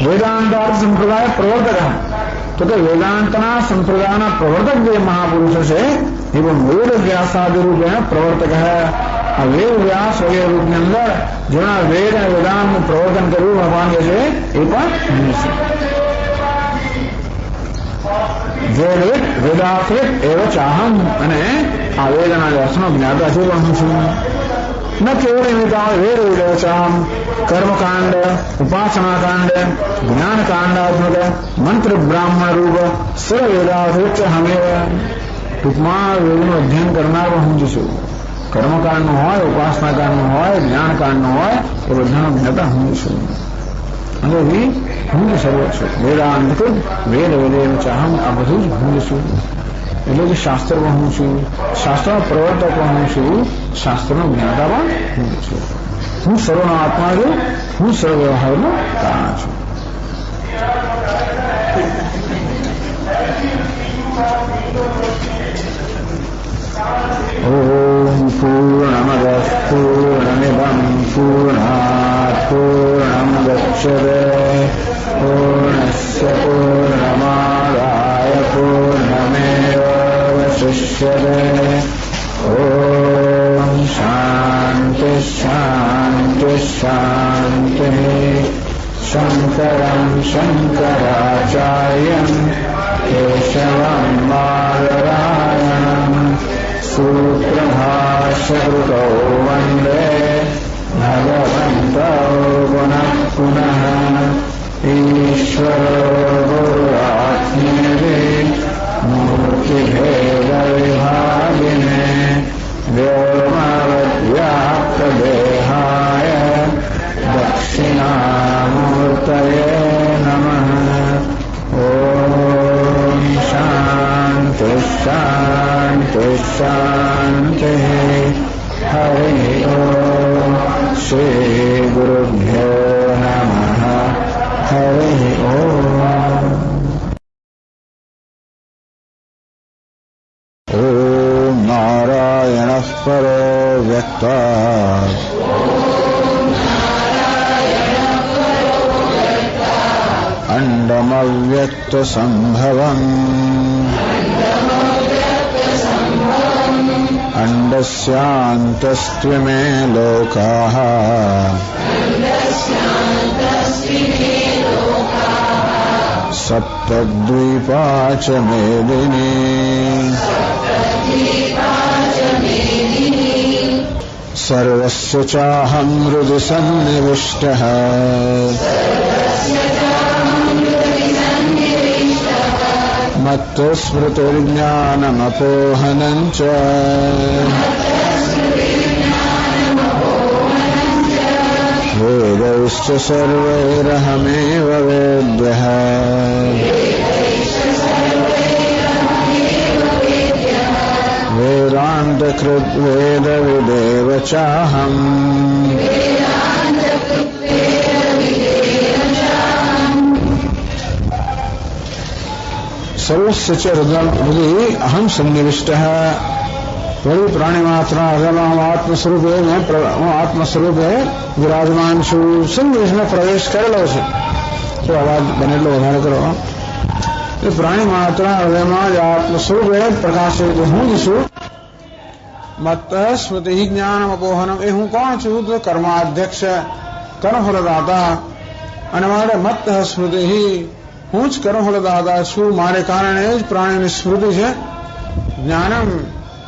વેદાંતાર્થ સંપ્રદાય પ્રવર્તક. તો કે વેદાંતના સંપ્રદાયના પ્રવર્તક જે મહાપુરુષ છે એ પણ વેદ વ્યાસાદિ રૂપેણ પ્રવર્તક. આ વેદ વ્યાસ વગેરે રૂપની અંદર જેના વેદ અને વેદાંતનું પ્રવર્તન કર્યું ભગવાન કે છે એ પણ વેદ વેદાર્થિક એવ ચાહમ. અને આ વેદના દર્શનો જ્ઞાતા છે પણ હું છું. ન કેવળ નિમિત્તા વેદ વેદ ચાહમ કર્મકાંડ ઉપાસનાકાંડ જ્ઞાનકાંડાત્મક મંત્ર બ્રાહ્મણ રૂપ સર્વ વેદાર્થિક હમેવ. ટૂંકમાં વેદનું અધ્યયન કરનાર પણ હું જ છું. કર્મકાંડનું હોય, ઉપાસનાકાંડનું હોય, જ્ઞાનકાંડનું હોય એ બધાનો જ્ઞાતા હું છું. અને હું જ સર્વ છું. વેદાંતકૃત વેદ વેદેવ ચાહમ. આ બધું જ હું જ છું. એટલે કે શાસ્ત્ર પણ હું છું, શાસ્ત્રનો પ્રવર્તક પણ હું છું, શાસ્ત્રનો જ્ઞાતા પણ હું છું. હું સર્વનો આત્મા છું, હું સર્વ વ્યવહારનું કારણ છું. ઓમ પૂર્ણમદ પૂર્ણમિદં પૂર્ણાત પૂર્ણમુદચ્યતે પૂર્ણસ્ય પૂર્ણમાદાય પૂર્ણમેવાવશિષ્યતે. ઓમ શાંતિ શાંતિ શાંતિ. શંકરં શંકરાચાર્યં કેશવં બાદરાયણં सूत्रभाष्यकृतौ वन्दे भगवन्तौ पुनः पुनः. ईश्वरो गुरुरात्मेति मूर्तिभेदविभागिने व्योमवद्व्याप्तदेहाय दक्षिणामूर्तये नमः. ॐ शान्ति शान्ति शान्ति. हरि ओम. श्री गुरुभ्यो नमः. हरि ओम. ओम नारायणः परो व्यक्तात् अण्डमव्यक्तसम्भवम् अण्डस्यान्तस्त्विमे लोकाः सप्तद्वीपा च मेदिनी सर्वस्य चाहं हृदि सन्निविष्टः मत्तस्मृतिर्ज्ञानमपोहनं च वेदैश्च सर्वैरहमेव वेद्यः वेदान्तकृत् वेदविदेव चाहम् सर्वस्य च हृदि अहम सन्निविष्ट है. वही प्राणी मात्रा आत्मस्वरूप मैं आत्मस्वरूप विराजमान छू. सन्निविष्ट में प्रवेश करेलो છે. તો અવાજ બનેલો વધારે કરો. એ પ્રાણી માત્રા હૃદયમાં જ આત્મ સ્વરૂપે પ્રકાશિત હું જ છું. મત્ત સ્મૃતિ જ્ઞાનમ અપોહનમ. એ હું કોણ છું? તો કર્માધ્યક્ષ કર્મફલદાતા. અને મારે મત્ત સ્મૃતિ હું જ કર્મફલદાતા છું. મારે કારણે જ પ્રાણીની સ્મૃતિ છે. જ્ઞાનમ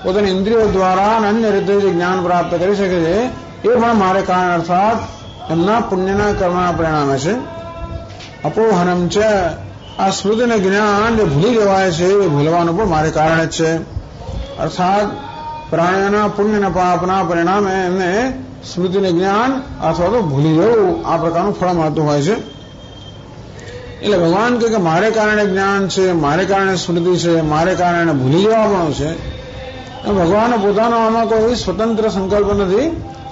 પોતાની ઇન્દ્રિયો દ્વારા અન્ય રીતે જે જ્ઞાન પ્રાપ્ત કરી શકે છે એ પણ મારે કારણ અર્થાત એમના પુણ્યના કર્મના પરિણામે છે. અપોહનમ છે આ સ્મૃતિ ને જ્ઞાન જે ભૂલી જવાય છે એ ભૂલવાનું પણ મારે કારણ જ છે. અર્થાત પ્રાણીઓના પુણ્ય અને પાપના પરિણામે એમને સ્મૃતિને જ્ઞાન અથવા તો ભૂલી જવું આ પ્રકારનું ફળ મળતું હોય છે. એટલે ભગવાન કહે કે મારે કારણે જ્ઞાન છે, મારે કારણે સ્મૃતિ છે, મારે કારણે ભૂલી જવાનું છે. ભગવાનનો પોતાનો આમાં કોઈ સ્વતંત્ર સંકલ્પ નથી.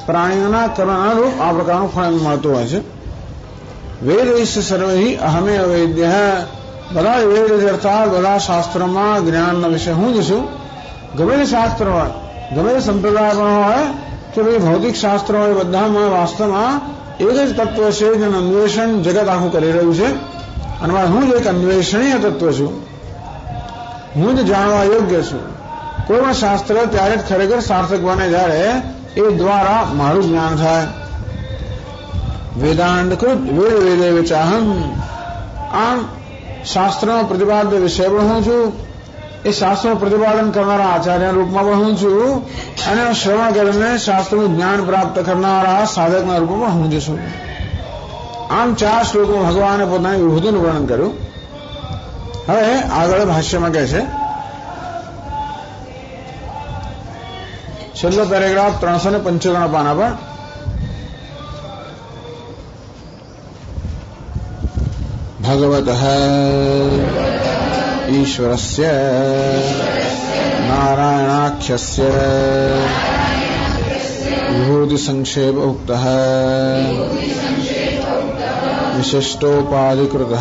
પ્રાણીઓના કર્મના રૂપ આ પ્રકારનું ફળ મળતું હોય છે. વેદ સર્વે અહમે અવેદ્ય, બધા વેદ અર્થાત બધા શાસ્ત્રોમાં જ્ઞાનનો વિષય હું જ છું. ગમે તે શાસ્ત્ર હોય, ગમે તે સંપ્રદાય પણ હોય કે ભાઈ ભૌતિક શાસ્ત્ર હોય, બધામાં વાસ્તવમાં એક જ તત્વ છે જેનું અન્વેષણ જગત આખું કરી રહ્યું છે. અને હું જ એક અન્વેષણીય તત્વ છું, હું જ જાણવા યોગ્ય છું. કોઈ પણ શાસ્ત્ર ત્યારે જ ખરેખર સાર્થક બને જ્યારે એ દ્વારા મારું જ્ઞાન થાય. વેદાંત કૃત વેદ વેદે વિચાહમ, આમ શાસ્ત્રનો પ્રતિપાદ્ય વિષય પણ હું છું, એ શાસ્ત્રનું પ્રતિપાદન કરનારા આચાર્યના રૂપમાં પણ હું છું, અને શ્રવણ કરીને શાસ્ત્રનું જ્ઞાન પ્રાપ્ત કરનારા સાધકના રૂપમાં હું જ છું. આમ 4 શ્લોકોમાં ભગવાને પોતાની વિભૂતિનું વર્ણન કર્યું. હવે આગળ ભાષ્યમાં કહે છે, છેલ્લો પેરેગ્રાફ 395 પાના પર, ભગવતઃ ઈશ્વરસ્ય નારાયણાખ્યસ્ય વિભૂતિ સંક્ષેપ ઉક્તઃ વિશિષ્ટોપાધિકૃતઃ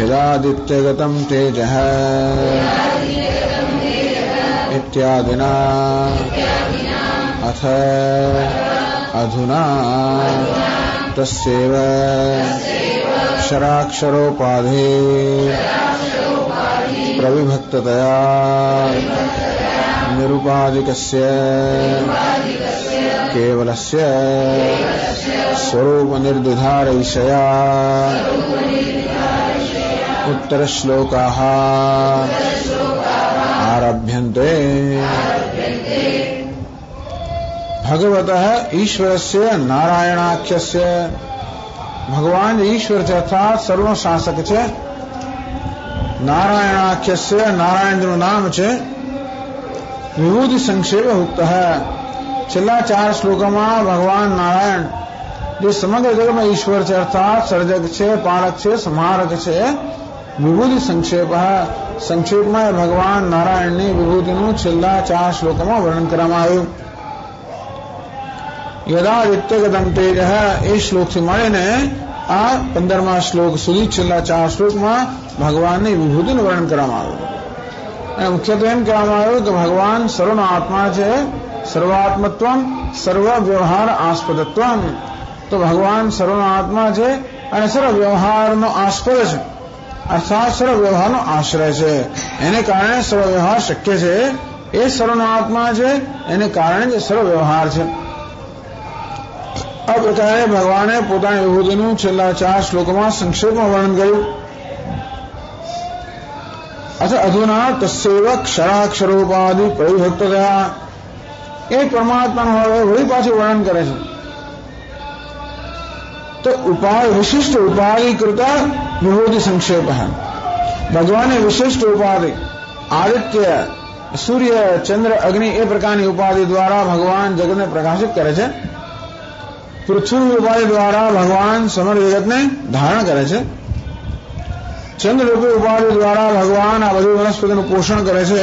યદાદિત્યગતં તેજઃ ઇત્યાદિના અથ અધુના તસ્યૈવ ક્ષરાક્ષરોપાધિ પ્રવિભક્તતયા નિરુપાધિકસ્ય કેવલસ્ય સ્વરૂપ નિર્દિધારયિષયા ઉત્તરશ્લોકાઃ આરભ્યન્તે. ભગવતઃ ઈશ્વરસ્ય નારાયણાખ્યસ્ય, ભગવાન ઈશ્વર છે અર્થાત સર્વ શાસક છે. નારાયણાખ્યસ્ય, નારાયણનું નામ છે. વિભૂતિ સંક્ષેપ ઉક્ત, છેલ્લા 4 શ્લોકોમાં ભગવાન નારાયણ જે સમગ્ર જગતમાં ઈશ્વર છે અર્થાત સર્જક છે, પાલક છે, સંહારક છે. વિભૂતિ સંક્ષેપ, સંક્ષેપમાં ભગવાન નારાયણની વિભૂતિનું છેલ્લા 4 શ્લોકોમાં વર્ણન કરવામાં આવ્યું. યદાદિત્યગતમ તેજ, એ શ્લોકથી મળીને આ 15મા શ્લોક સુધી છેલ્લા 4 શ્લોકમાં ભગવાનની વિભૂતિનું વર્ણન કરવામાં આવ્યું. અને મુખ્યત્વે એમ કહેવામાં આવ્યું કે ભગવાન સર્વનો આત્મા છે, સર્વાત્મત્વમ સર્વ વ્યવહાર આસ્પદત્વમ. તો ભગવાન સર્વનો આત્મા છે અને સર્વ વ્યવહારનો આસ્પદ છે, અર્થાત સર્વ વ્યવહારનો આશ્રય છે. એને કારણે સર્વ વ્યવહાર શક્ય છે. એ સર્વનો આત્મા છે, એને કારણે જ સર્વ વ્યવહાર છે. આ પ્રકારે ભગવાને પોતાની વિભૂતિનું છેલ્લા 4 શ્લોકોમાં સંક્ષેપમાં વર્ણન કર્યું. અથવા અધુના તસ્યૈવ ક્ષરાક્ષરોપાધિ પ્રવિભક્ત થયા, એ પરમાત્માનું હવે વળી પાછું વર્ણન કરે છે. તો ઉપાધિ વિશિષ્ટ ઉપાધિકૃત વિભૂતિ સંક્ષેપ, ભગવાને વિશિષ્ટ ઉપાધિ આદિત્ય, સૂર્ય, ચંદ્ર, અગ્નિ એ પ્રકારની ઉપાધિ દ્વારા ભગવાન જગતને પ્રકાશિત કરે છે. પૃથ્વી ઉપાધિ દ્વારા ભગવાન સમગ્ર જગતને ધારણ કરે છે. ચંદ્રરૂપી ઉપાધિ દ્વારા ભગવાન આ બધી વનસ્પતિનું પોષણ કરે છે,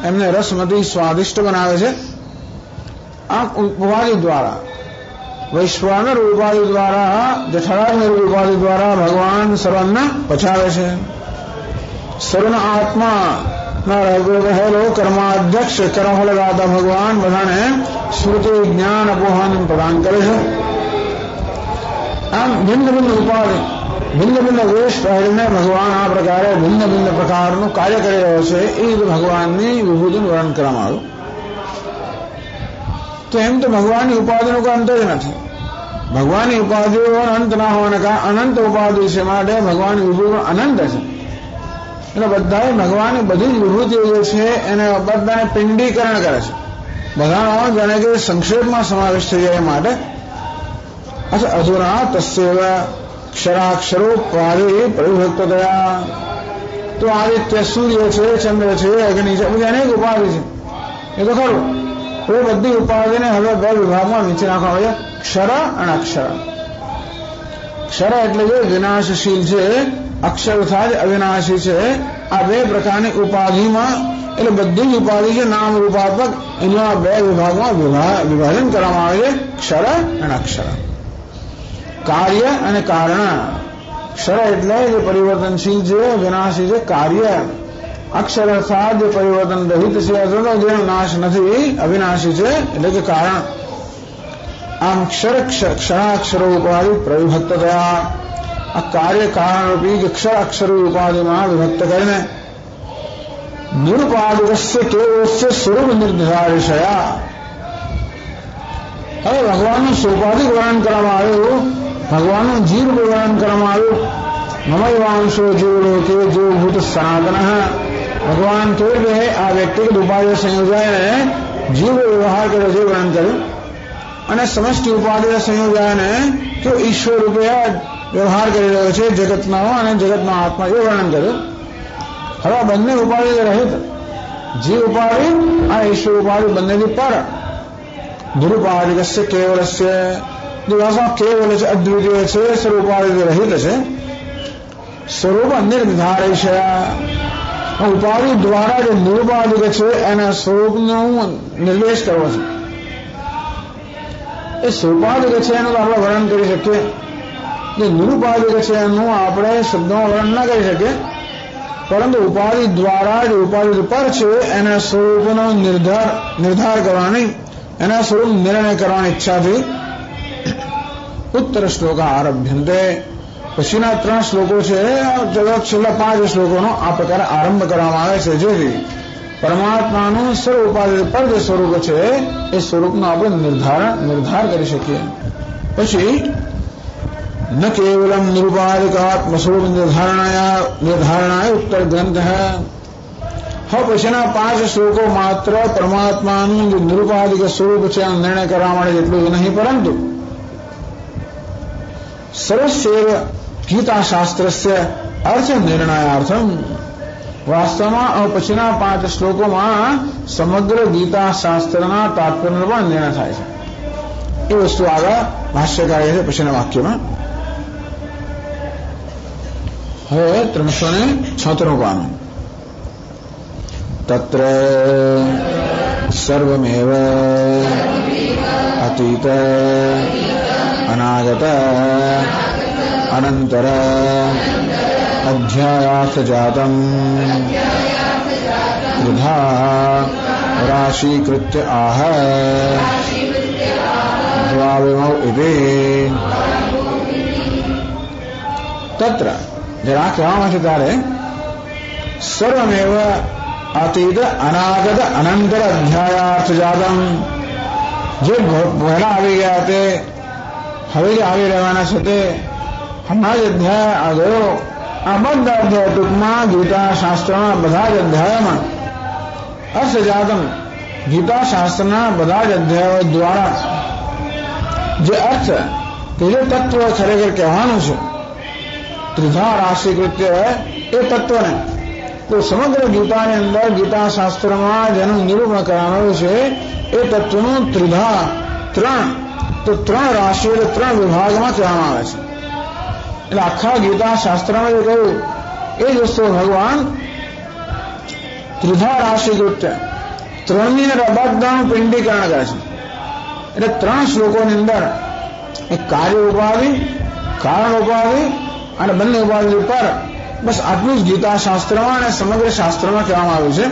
એમને રસમતી સ્વાદિષ્ટ બનાવે છે. આ ઉપાધિ દ્વારા વૈશ્વાનર ઉપાધિ દ્વારા, જઠરાગ્નિ ઉપાધિ દ્વારા ભગવાન સર્વને પચાવે છે. સર્વના આત્મા રહેલો કર્માધ્યક્ષ કર્મફળદાતા ભગવાન બધાને સ્મૃતિ, જ્ઞાન, અપોહન પ્રદાન કરે છે. આમ ભિન્ન ભિન્ન ઉપાધિ, ભિન્ન ભિન્ન વેશ પહેરીને ભગવાન આ પ્રકારે ભિન્ન ભિન્ન પ્રકારનું કાર્ય કરી રહ્યો છે. એ રીતે ભગવાનની વિભૂતિનું વર્ણન કરવામાં આવ્યું. તો એમ તો ભગવાનની ઉપાધિનો કોઈ અંત જ નથી. ભગવાનની ઉપાધિઓ અંત ના હોવાને કારણે અનંત ઉપાધિ છે, માટે ભગવાનની વિભૂતિ અનંત છે. એટલે બધાએ ભગવાનની બધી જ વિભૂતિઓ જે છે એને બધાને પિંડીકરણ કરે છે. બધાનો જાણે કે સંક્ષેપમાં સમાવેશ થઈ જાય માટે. અધુના તસ્યૈવ, અક્ષરાક્ષરોપાધિ પ્રવિભક્તયા. તો આદિત્ય, સૂર્ય છે, ચંદ્ર છે, અગ્નિ છે, બધી અનેક ઉપાધિ છે, એ તો ખરું. તો એ બધી ઉપાધિને હવે બે વિભાગમાં નીચે નાખવામાં આવે છે, ક્ષર અને અક્ષર. ક્ષર એટલે જે વિનાશશીલ છે, અક્ષર થાય અવિનાશી છે. આ બે પ્રકારની ઉપાધિમાં, એટલે બધી જ ઉપાધિ છે નામ રૂપાત્મક, એના બે વિભાગમાં વિભાજન કરવામાં આવે છે, ક્ષર અને અક્ષર. કાર્ય અને કારણ. ક્ષર એટલે જે પરિવર્તનશીલ છે, વિનાશી છે કાર્ય. અક્ષર અર્થાત જે પરિવર્તન રહિત છે, અથવા જેનો નાશ નથી, અવિનાશી છે, એટલે કે કારણ. આમ ક્ષરાક્ષરો ઉપાધિ પ્રવિભક્ત થયા. આ કાર્ય કારણ રૂપી કે ક્ષર અક્ષરો ઉપાધિમાં વિભક્ત કરીને નિરુપાધિકસ્ય કેવલસ્ય સ્વરૂપ નિર્ધારિષયા. હવે ભગવાનનું સોપાધિક વર્ણન કરવામાં આવ્યું, ભગવાનનું જીવરૂપ વર્ણન કરવામાં આવ્યું. મમૈવાંશો જીવલોકે જીવભૂત સનાતન. ભગવાન કેવી રીતે આ વ્યક્તિગત ઉપાધિ સંયોજાયને જીવ વ્યવહાર કર્યો છે વર્ણન કર્યું, અને સમષ્ટિ ઉપાધિ સંયોજાયને કે ઈશ્વર રૂપે વ્યવહાર કરી રહ્યો છે જગતનો અને જગતનો આત્મા, એ વર્ણન કર્યું. હવે બંને ઉપાધિ રહિત જીવ ઉપાધિ અને ઈશ્વર ઉપાધિ બંનેથી પર નિરુપાધિકસ્ય કેવલસ્ય, જે ભાષા કેવલ છે, અદ્વિતીય છે, સ્વરૂપાધિ રહિત છે. સ્વરૂપ નિર્ધારિષયા. ઉપાધિ દ્વારા જે નિરુપાધિક છે એના સ્વરૂપનો નિર્દેશ કરવો છે. એ સ્વરૂપાધિક છે એનું આપણે વર્ણન કરી શકીએ, જે નિરુપાધિક છે એનું આપણે શબ્દોમાં વર્ણન ના કરી શકીએ, પરંતુ ઉપાધિ દ્વારા જે ઉપાધિ પર છે એના સ્વરૂપનો નિર્ધાર કરવાની, એના સ્વરૂપ નિર્ણય કરવાની ઈચ્છાથી ઉત્તર શ્લોક આરભ્યંતે. પછીના 3 શ્લોકો છે, છેલ્લા 5 શ્લોકોનો આ પ્રકારે આરંભ કરવામાં આવે છે, જેથી પરમાત્માનું સર્વ ઉપાધિ પર જે સ્વરૂપ છે એ સ્વરૂપનો આપણે નિર્ધાર કરી શકીએ. પછી ન કેવલમ નિરુપાધિકાત્મ સ્વરૂપ નિર્ધારણાય ઉત્તર ગ્રંથ. હવે પછીના 5 શ્લોકો માત્ર પરમાત્માનું જે નિરુપાધિક સ્વરૂપ છે એનો નિર્ણય કરવા માટે જેટલું જ નહીં, પરંતુ સર્વસ્યૈવ ગીતાશાસ્ત્રસ્ય અર્થ નિર્ણયાર્થમ. વાસ્તવમાં પછીના 5 શ્લોકોમાં સમગ્ર ગીતા શાસ્ત્રના તાત્પર્યનો પણ નિર્ણય થાય છે. એ વસ્તુ આગળ ભાષ્યકારે છે પછીના વાક્યમાં. હવે 376 પાનું. તત્ર સર્વમેવ અતીત અનાગત અનંતર અધ્યાયાર્થ જાતમ વૃથા રાશીકૃત્ય આહ દ્વાવિમૌ ઇતિ. તત્ર જરા કહેવામાં છે ત્યારે સર્વમેવ અતીત અનાગત અનંતર અધ્યાયાર્થ જાતમ, જે પહેલા આવી ગયા તે હવે જે આવી રહેવાના છે તે હમણાં જ અધ્યાય આ ગયો. આ બધા અધ્યાય ટૂંકમાં ગીતા શાસ્ત્રના બધા જ અધ્યાયોમાં અર્થજાતમ, ગીતા શાસ્ત્રના બધા જ અધ્યાયો દ્વારા જે અર્થ કે જે તત્વ ખરેખર કહેવાનું છે, ત્રિધા રાશિકૃત્ય એ તત્વને, તો સમગ્ર ગીતાની અંદર ગીતા શાસ્ત્રમાં જેનું નિરૂપણ કરવામાં છે એ તત્વનું ત્રિધા 3, તો 3 રાશિ એટલે 3 વિભાગમાં કહેવામાં આવે છે. એટલે આખા ગીતા શાસ્ત્રમાં જે કહ્યું એ જ વસ્તુ ભગવાન ત્રિધા રાશિકૃત્ય 3ની બધાનું પિંડીકરણ કરે છે. એટલે 3 શ્લોકોની અંદર એક કાર્ય ઉપાધિ, કારણ ઉપાધિ અને બંને ઉપાધિ પર બસ આટલું જ ગીતા શાસ્ત્રમાં અને સમગ્ર શાસ્ત્રમાં કહેવામાં આવ્યું છે.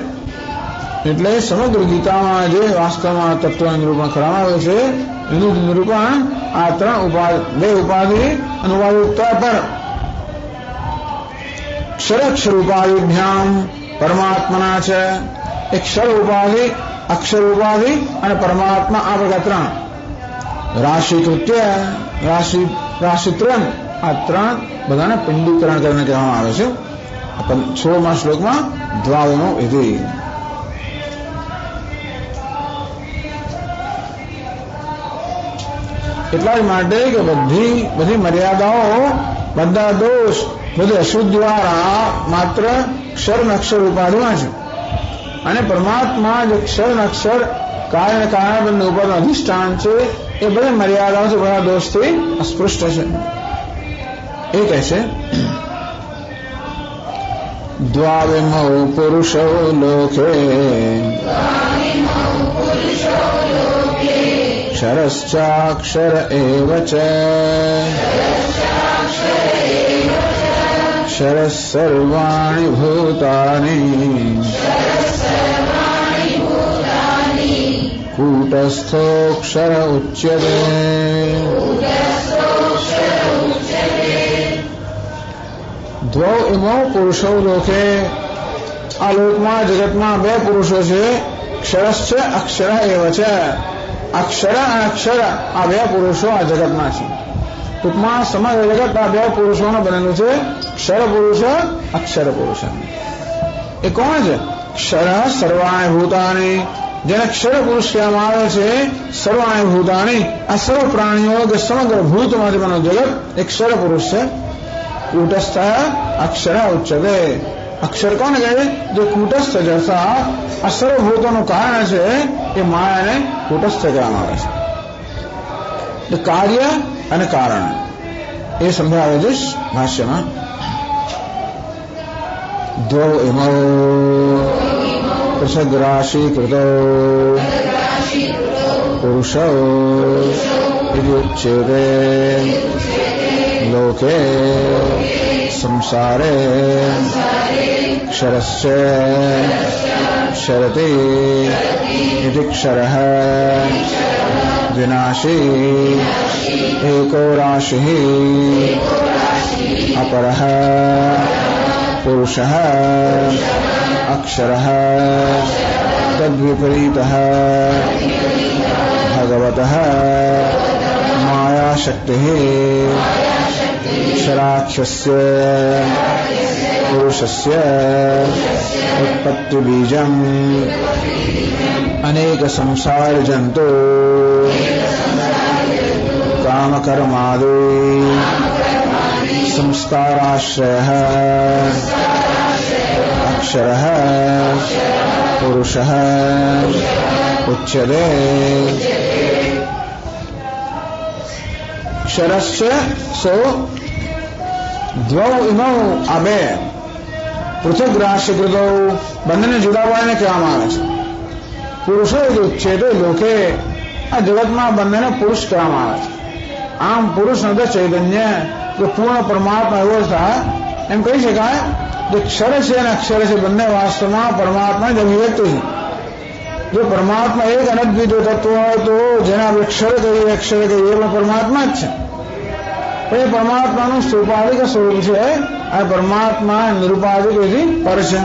એટલે સમગ્ર ગીતામાં જે વાસ્તવમાં તત્વનું નિરૂપણ કરવામાં આવ્યું છે એનું નિરૂપણ આ 2 ઉપાધિ અને ઉપાધિ પર ક્ષર ઉપાધિભ્યામ પરમાત્માના છે. એક ક્ષર ઉપાધિ, અક્ષર ઉપાધિ અને પરમાત્મા, આ પ્રકાર 3 રાશિકૃત્ય રાશિ 3, આ 3 બધાને પિંડીકરણ કરીને કહેવામાં આવે છે. 16મા શ્લોકમાં દ્વાવિમૌ ઇતિ. એટલા જ માટે કે બધી મર્યાદાઓ બધા દોષ બધું અશુદ્ધ દ્વારા માત્ર ક્ષર ને અક્ષર ઉપાધિમાં છે. અને પરમાત્મા જે ક્ષર ને અક્ષર કારણ કારણ બંને ઉપરનું અધિષ્ઠાન છે એ બધી મર્યાદાઓથી બધા દોષથી અસ્પૃષ્ટ છે. એ કહે છે દ્વાવિમૌ પુરુષો લોકે ક્ષરશ્ચાક્ષર એવ ચ ક્ષરઃ સર્વાણિ ભૂતાની કૂટસ્થોક્ષર ઉચ્યતે. દ્વૌ ઇમૌ પુરુષો લોકે, આ લોકમાં જગતમાં બે પુરુષો છે. ક્ષરશ્ચ અક્ષર એવ છે. અક્ષર અને અક્ષર આ બે પુરુષો આ જગતમાં છે. ટૂંકમાં સમગ્ર જગત આ બે પુરુષોનું બનેલું છે. ક્ષર પુરુષ, અક્ષર પુરુષ. એ કોણ છે? ક્ષર સર્વાણી ભૂતાની, જેને ક્ષર પુરુષ કહેવામાં આવે છે. સર્વાણી ભૂતાની, આ સર્વ પ્રાણીઓ કે સમગ્ર ભૂતમાંથી બનેલું જગત એક ક્ષર પુરુષ છે. કૂટસ્થ અક્ષર ઉચ્ચતે, અક્ષર કોને કહે? જે કૂટસ્થ જૈસા આ સર્વભૂતોનું કારણ છે એ માયાને કૂટસ્થ કહેવામાં આવે છે. કાર્ય અને કારણ એ સમજાવે છે ભાષ્યમાં. દ્વૌ ઇમૌ પૃથગ રાશીકૃતો પુરુષો ઇતિ ઉચ્યતે લોકે સંસારે ક્ષરશ્ચ ક્ષરતિ ઇતિ ક્ષરઃ વિનાશી एको राशिः अपरः पुरुषः अक्षरः तद्विपरीतः भगवतः मायाशक्तिः क्षराख्यस्य पुरुषस्य उत्पत्तिबीजम् अनेक संसार जंतु कामकर्मादि संस्काराश्रयः अक्षरः पुरुषः उच्यते. क्षरश्च सो द्वौ इमौ આ બે પૃથક રાશિકૃતો બંનેને જુદા પાડીને કહેવામાં આવે છે. પુરુષો ઉચ્ચેતે લોકે, આ જગતમાં બંનેને પુરુષ કહેવામાં આવે છે. આમ પુરુષ નદ ચૈતન્ય કે પૂર્ણ પરમાત્મા એવો થાય એમ કહી શકાય. જે ક્ષર છે અને અક્ષર છે બંને વાસ્તવમાં પરમાત્મા જ અભિવ્યક્ત છે. જો પરમાત્મા એક અનદ્વિત તત્વ હોય તો જેને આપણે ક્ષર કહીએ અક્ષર કહીએ એ પરમાત્મા જ છે. પણ એ પરમાત્માનું સ્વરૂપાધિક સ્વરૂપ છે. આ પરમાત્મા નિરુપાધિક પર છે.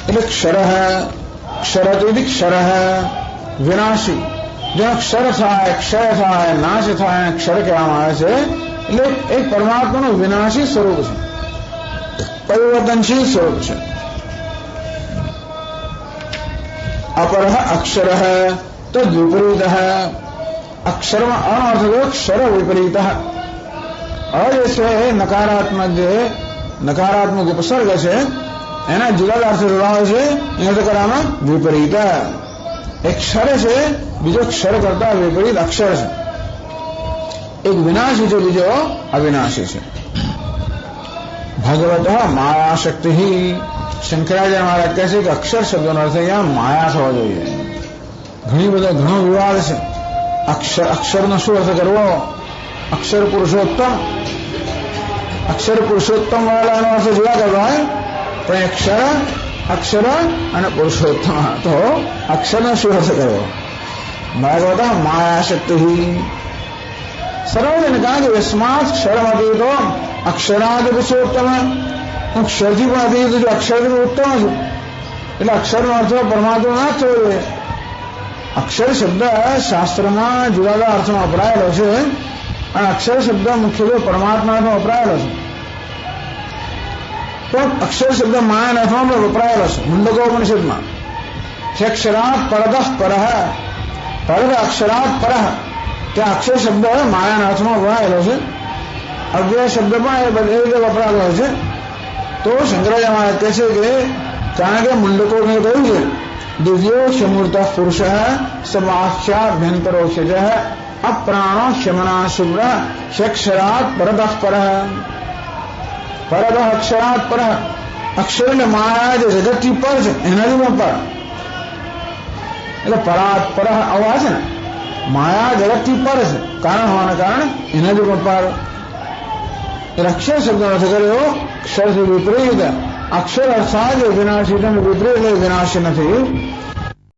એટલે ક્ષર ક્ષરતી ક્ષર વિનાશી, જેનો ક્ષર થાય ક્ષય થાય નાશ થાય ક્ષર કહેવામાં આવે છે. એટલે એક પરમાત્માનું વિનાશી સ્વરૂપ છે, પરિવર્તનશીલ સ્વરૂપ છે. અપર અક્ષર તદ વિપરીત, અક્ષરમાં અનર્થ ક્ષર વિપરીત. જે છે એ નકારાત્મક ઉપસર્ગ છે એના જુદા અર્થ જોડાવે છે. એના તો કરવામાં વિપરીત. એક ક્ષર છે, બીજો ક્ષર કરતા વિપરીત અક્ષર છે. એક વિનાશી છે, બીજો અવિનાશી છે. ભગવત માયાશક્તિ, શંકરાચાર્ય મહારાજ કહે છે કે અક્ષર શબ્દનો અર્થ અહીંયા માયા થવો જોઈએ. ઘણો વિવાદ છે. અક્ષરનો શું અર્થ કરવો? અક્ષર પુરુષોત્તમ, અક્ષર પુરુષોત્તમ વાળાનો અર્થ જુદા કરવો હોય. પણ અક્ષર અને પુરુષોત્તમ, તો અક્ષરનો શું અર્થ કરવો? ભાગવત માયાશક્તિ સર્વજન, કારણ કે યસ્માત ક્ષરમતી તો અક્ષરાદ પુરુષોત્તમ, હું ક્ષરથી પણ અધિક છું, અક્ષરથી ઉત્તમ છું. એટલે અક્ષરનો અર્થ પરમાત્મા ના થવો જોઈએ. અક્ષર શબ્દ શાસ્ત્રમાં જુદા જુદા અર્થમાં વપરાયેલો છે અને અક્ષર શબ્દ મુખ્યત્વે પરમાત્મામાં વપરાયેલો છે. પણ અક્ષર શબ્દ માયાના અર્થમાં પણ વપરાયેલો છે. મુંડકોપનિષદમાં ક્ષરાત પરદઃ પરઃ, પરદ અક્ષરાત પરઃ, ત્યાં અક્ષર શબ્દ માયાના અર્થમાં વપરાયેલો છે. અવ્યય શબ્દ પણ એ બધી રીતે વપરાતો હોય છે. તો શંકરાચાર્ય મહારાજ કહે છે કે કારણ કે મુંડકોને કહ્યું છે દિવ્યો સમૂર્ત પુરુષ સમાખ્યાભ્યંતરો છે અપ્રાણો શમના શુભ્ર શક્ષરાત પરતઃ પર પરતઃ અક્ષરાત પર. અક્ષર એટલે માયા જે જગતથી પર છે એનાથી પણ પર, એટલે પરાત પર આવા છે ને, માયા જગતથી પર છે કારણ હોવાના કારણે એનાથી પણ પર. અક્ષર શબ્દનો અર્થ કર્યો અક્ષરથી વિપરીત. અક્ષર અર્થાત વિનાશી વિપરીત એટલે વિનાશ નથી.